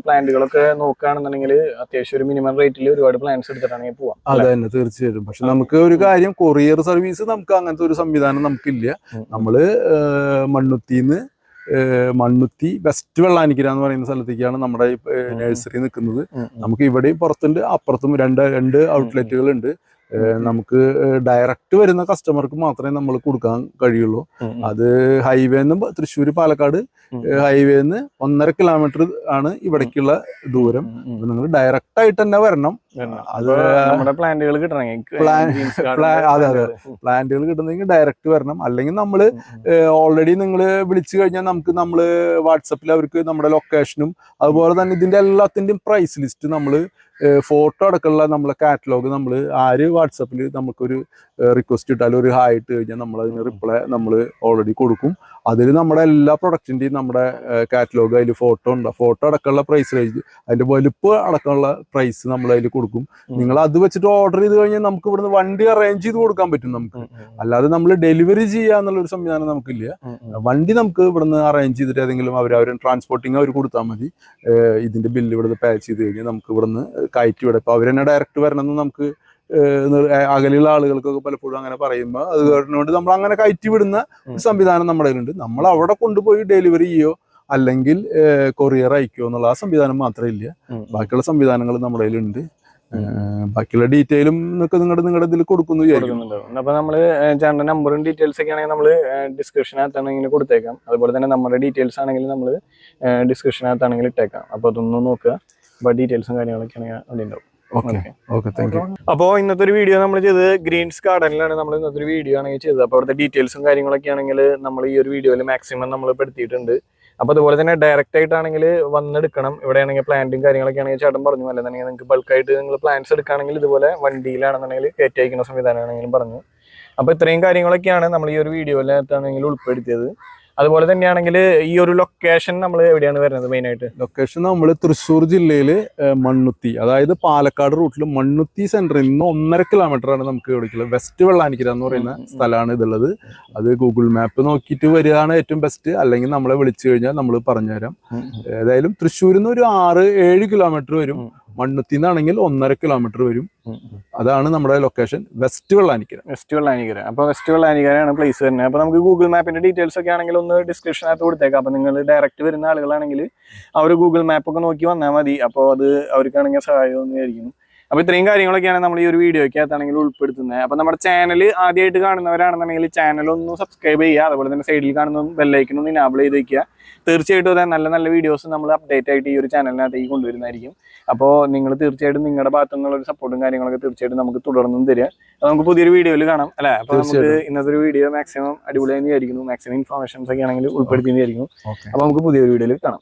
പ്ലാന്റുകളൊക്കെ നോക്കുകയാണെന്നുണ്ടെങ്കിൽ അത്യാവശ്യം ഒരു മിനിമം റേറ്റിൽ ഒരുപാട് പ്ലാന്റ്സ് എടുത്തിട്ടാണെങ്കിൽ പോവാം. അതെ തന്നെ, തീർച്ചയായിട്ടും. പക്ഷെ നമുക്ക് ഒരു കാര്യം, കൊറിയർ സർവീസ് നമുക്ക് അങ്ങനത്തെ ഒരു സംവിധാനം നമുക്കില്ല. നമ്മള് മണ്ണുത്തി വെസ്റ്റ് വെള്ളാനിക്കര എന്ന് പറയുന്ന സ്ഥലത്തേക്കാണ് നമ്മുടെ നഴ്സറി നിൽക്കുന്നത്. നമുക്ക് ഇവിടെയും പുറത്തുണ്ട്, അപ്പുറത്തും രണ്ട് ഔട്ട്ലെറ്റുകൾ ഉണ്ട്. നമുക്ക് ഡയറക്റ്റ് വരുന്ന കസ്റ്റമർക്ക് മാത്രമേ നമ്മൾ കൊടുക്കാൻ കഴിയുള്ളൂ. അത് ഹൈവേന്ന് തൃശ്ശൂർ പാലക്കാട് ഹൈവേന്ന് 1.5 കിലോമീറ്റർ ആണ് ഇവിടേക്കുള്ള ദൂരം. നിങ്ങൾ ഡയറക്റ്റ് ആയിട്ട് തന്നെ വരണം. അത് പ്ലാന്റുകൾ കിട്ടണമെങ്കിൽ പ്ലാന്റുകൾ കിട്ടുന്നെങ്കിൽ ഡയറക്റ്റ് വരണം. അല്ലെങ്കിൽ നമ്മള് ഓൾറെഡി നിങ്ങൾ വിളിച്ചു കഴിഞ്ഞാൽ നമ്മള് വാട്സപ്പിൽ അവർക്ക് നമ്മുടെ ലൊക്കേഷനും അതുപോലെ തന്നെ ഇതിന്റെ എല്ലാത്തിന്റെയും പ്രൈസ് ലിസ്റ്റ് നമ്മൾ ഫോട്ടോ അടക്കമുള്ള നമ്മളെ കാറ്റലോഗ് നമ്മൾ ആര് വാട്സപ്പിൽ നമുക്കൊരു റിക്വസ്റ്റ് ഇട്ടാലും ഒരു ഹായ് ഇട്ട് കഴിഞ്ഞാൽ നമ്മൾ അതിന് റിപ്ലൈ നമ്മൾ ഓൾറെഡി കൊടുക്കും. അതിൽ നമ്മുടെ എല്ലാ പ്രൊഡക്റ്റിൻ്റെയും നമ്മുടെ കാറ്റലോഗ് അതിൽ ഫോട്ടോ ഉണ്ട്. ഫോട്ടോ അടക്കമുള്ള പ്രൈസ് റേഞ്ച് അതിൻ്റെ വലുപ്പം അടക്കമുള്ള പ്രൈസ് നമ്മൾ അതിൽ കൊടുക്കും. നിങ്ങൾ അത് വെച്ചിട്ട് ഓർഡർ ചെയ്ത് കഴിഞ്ഞാൽ നമുക്ക് ഇവിടുന്ന് വണ്ടി അറേഞ്ച് ചെയ്ത് കൊടുക്കാൻ പറ്റും നമുക്ക്. അല്ലാതെ നമ്മൾ ഡെലിവറി ചെയ്യുക എന്നുള്ളൊരു സംവിധാനം നമുക്കില്ല. വണ്ടി നമുക്ക് ഇവിടുന്ന് അറേഞ്ച് ചെയ്തിട്ട് ഏതെങ്കിലും അവർ ട്രാൻസ്പോർട്ടിങ് അവർ കൊടുത്താൽ മതി. ഇതിന്റെ ബില്ല് ഇവിടുന്ന് പേ ചെയ്ത് കഴിഞ്ഞാൽ നമുക്ക് ഇവിടുന്ന് കയറ്റി വിടാം. ഇപ്പോൾ അവർ തന്നെ ഡയറക്റ്റ് വരണമെന്ന് നമുക്ക് അകലെയുള്ള ആളുകൾക്കൊക്കെ പലപ്പോഴും അങ്ങനെ പറയുമ്പോൾ അത് കാരണമുണ്ട് നമ്മൾ അങ്ങനെ കയറ്റി വിടുന്ന ഒരു സംവിധാനം നമ്മുടെ കയ്യിലുണ്ട്. നമ്മൾ അവിടെ കൊണ്ടുപോയി ഡെലിവറി ചെയ്യോ അല്ലെങ്കിൽ കൊറിയർ അയക്കോ എന്നുള്ള ആ സംവിധാനം മാത്രമേ ഇല്ല. ബാക്കിയുള്ള സംവിധാനങ്ങൾ നമ്മുടെ കയ്യിലുണ്ട്. ബാക്കിയുള്ള ഡീറ്റെയിലും നിങ്ങളുടെ ഇതിൽ കൊടുക്കുന്നു വിചാരിക്കുന്നുണ്ട്. അപ്പൊ നമ്മള് ചേട്ടന്റെ നമ്പറും ഡീറ്റെയിൽസ് ഒക്കെ ആണെങ്കിൽ നമ്മള് ഡിസ്ക്രിപ്ഷനകത്താണെങ്കിൽ കൊടുത്തേക്കാം. അതുപോലെ തന്നെ നമ്മുടെ ഡീറ്റെയിൽസ് ആണെങ്കിൽ നമ്മള് ഡിസ്ക്രിപ്ഷനകത്താണെങ്കിൽ ഇട്ടേക്കാം. അപ്പൊ അതൊന്നും നോക്കുക. അപ്പൊ ഡീറ്റെയിൽസും കാര്യങ്ങളൊക്കെ ആണെങ്കിൽ അവിടെ ഉണ്ടാവും. അപ്പോൾ ഇന്നത്തെ ഒരു വീഡിയോ നമ്മൾ ചെയ്തത് ഗ്രീൻസ് ഗാർഡനിലാണ്. നമ്മൾ ഇന്നത്തെ ഒരു വീഡിയോ ആണെങ്കിൽ ചെയ്തത്. അപ്പോൾ അവിടുത്തെ ഡീറ്റെയിൽസും കാര്യങ്ങളൊക്കെ ആണെങ്കിൽ നമ്മൾ ഈ ഒരു വീഡിയോയിൽ മാക്സിമം നമ്മൾ പെടുത്തിയിട്ടുണ്ട്. അപ്പോൾ അതുപോലെ തന്നെ ഡയറക്റ്റ് ആയിട്ടാണെങ്കിൽ വന്നെടുക്കണം. ഇവിടെയാണെങ്കിൽ പ്ലാന്റും കാര്യങ്ങളൊക്കെ ആണെങ്കിൽ ചേട്ടൻ പറഞ്ഞു, അല്ലെന്നുണ്ടെങ്കിൽ നിങ്ങൾക്ക് ബൾക്കായിട്ട് നിങ്ങൾ പ്ലാന്റ്സ് എടുക്കുകയാണെങ്കിൽ ഇതുപോലെ വണ്ടിയിലാണെന്നുണ്ടെങ്കിൽ കയറ്റി അയക്കുന്ന സംവിധാനമാണെങ്കിലും പറഞ്ഞു. അപ്പോൾ ഇത്രയും കാര്യങ്ങളൊക്കെയാണ് നമ്മൾ ഈ ഒരു വീഡിയോയിലാണെങ്കിൽ ഉൾപ്പെടുത്തിയത്. അതുപോലെ തന്നെയാണെങ്കിൽ ഈ ഒരു ലൊക്കേഷൻ നമ്മൾ എവിടെയാണ് വരുന്നത്? മെയിനായിട്ട് ലൊക്കേഷൻ നമ്മൾ തൃശ്ശൂർ ജില്ലയില് മണ്ണുത്തി, അതായത് പാലക്കാട് റൂട്ടിൽ മണ്ണുത്തി സെന്ററിൽ നിന്ന് 1.5 കിലോമീറ്ററാണ് നമുക്ക് എവിടേക്കുള്ള വെസ്റ്റ് വെള്ളാനിക്കര എന്ന് പറയുന്ന സ്ഥലമാണ് ഇതുള്ളത്. അത് ഗൂഗിൾ മാപ്പ് നോക്കിയിട്ട് വരികയാണ് ഏറ്റവും ബെസ്റ്റ്. അല്ലെങ്കിൽ നമ്മളെ വിളിച്ചു കഴിഞ്ഞാൽ നമ്മൾ പറഞ്ഞുതരാം. ഏതായാലും തൃശ്ശൂരിൽ നിന്ന് ഒരു 6-7 കിലോമീറ്റർ വരും. മണ്ണുത്തി നിന്നാണെങ്കിൽ 1.5 കിലോമീറ്റർ വരും. അതാണ് നമ്മുടെ ലൊക്കേഷൻ, വെസ്റ്റ് വെള്ളാനിക്കര. അപ്പോൾ വെസ്റ്റ് വെള്ളാനിക്കരയാണ് പ്ലേസ് തന്നെ. അപ്പോൾ നമുക്ക് ഗൂഗിൾ മാപ്പിന്റെ ഡീറ്റെയിൽസ് ഒക്കെ ആണെങ്കിൽ ഒന്ന് ഡിസ്ക്രിപ്ഷനകത്ത് കൊടുത്തേക്കാം. അപ്പോൾ നിങ്ങൾ ഡയറക്റ്റ് വരുന്ന ആളുകളാണെങ്കിൽ ആ ഒരു ഗൂഗിൾ മാപ്പ് ഒക്കെ നോക്കി വന്നാൽ മതി. അപ്പോൾ അത് അവർക്കാണെങ്കിൽ സഹായമൊന്നും ആയിരിക്കും. അപ്പോൾ ഇത്രയും കാര്യങ്ങളൊക്കെയാണ് നമ്മൾ ഈ ഒരു വീഡിയോയ്ക്കകത്താണെങ്കിൽ ഉൾപ്പെടുത്തുന്നത്. അപ്പോൾ നമ്മുടെ ചാനൽ ആദ്യമായിട്ട് കാണുന്നവരാണെന്നുണ്ടെങ്കിൽ ചാനൽ ഒന്ന് സബ്സ്ക്രൈബ് ചെയ്യുക. അതുപോലെ തന്നെ സൈഡിൽ കാണുന്ന ബെല്ലൈക്കൺ ഒന്ന് ഇനാബിൾ ചെയ്ത് വയ്ക്കുക. തീർച്ചയായിട്ടും അതെ, നല്ല നല്ല വീഡിയോസ് നമ്മൾ അപ്ഡേറ്റ് ആയിട്ട് ഈ ഒരു ചാനലിനകത്തേക്ക് കൊണ്ടുവരുന്നതായിരിക്കും. അപ്പോൾ നിങ്ങൾ തീർച്ചയായിട്ടും നിങ്ങളുടെ ഭാഗത്തു നിന്നുള്ള ഒരു സപ്പോർട്ടും കാര്യങ്ങളൊക്കെ തീർച്ചയായിട്ടും നമുക്ക് തുടർന്നും തരിക. അത് നമുക്ക് പുതിയൊരു വീഡിയോയിൽ കാണാം അല്ലേ? അപ്പോൾ നമുക്ക് ഇന്നത്തെ ഒരു വീഡിയോ മാക്സിമം അടിപൊളിയായി വിചാരിക്കുന്നു. മാക്സിമം ഇൻഫോർമേഷൻസ് ഒക്കെ ആണെങ്കിൽ ഉൾപ്പെടുത്തിയെന്ന് വിചാരിക്കുന്നു. അപ്പോൾ നമുക്ക് പുതിയൊരു വീഡിയോയിൽ കാണാം.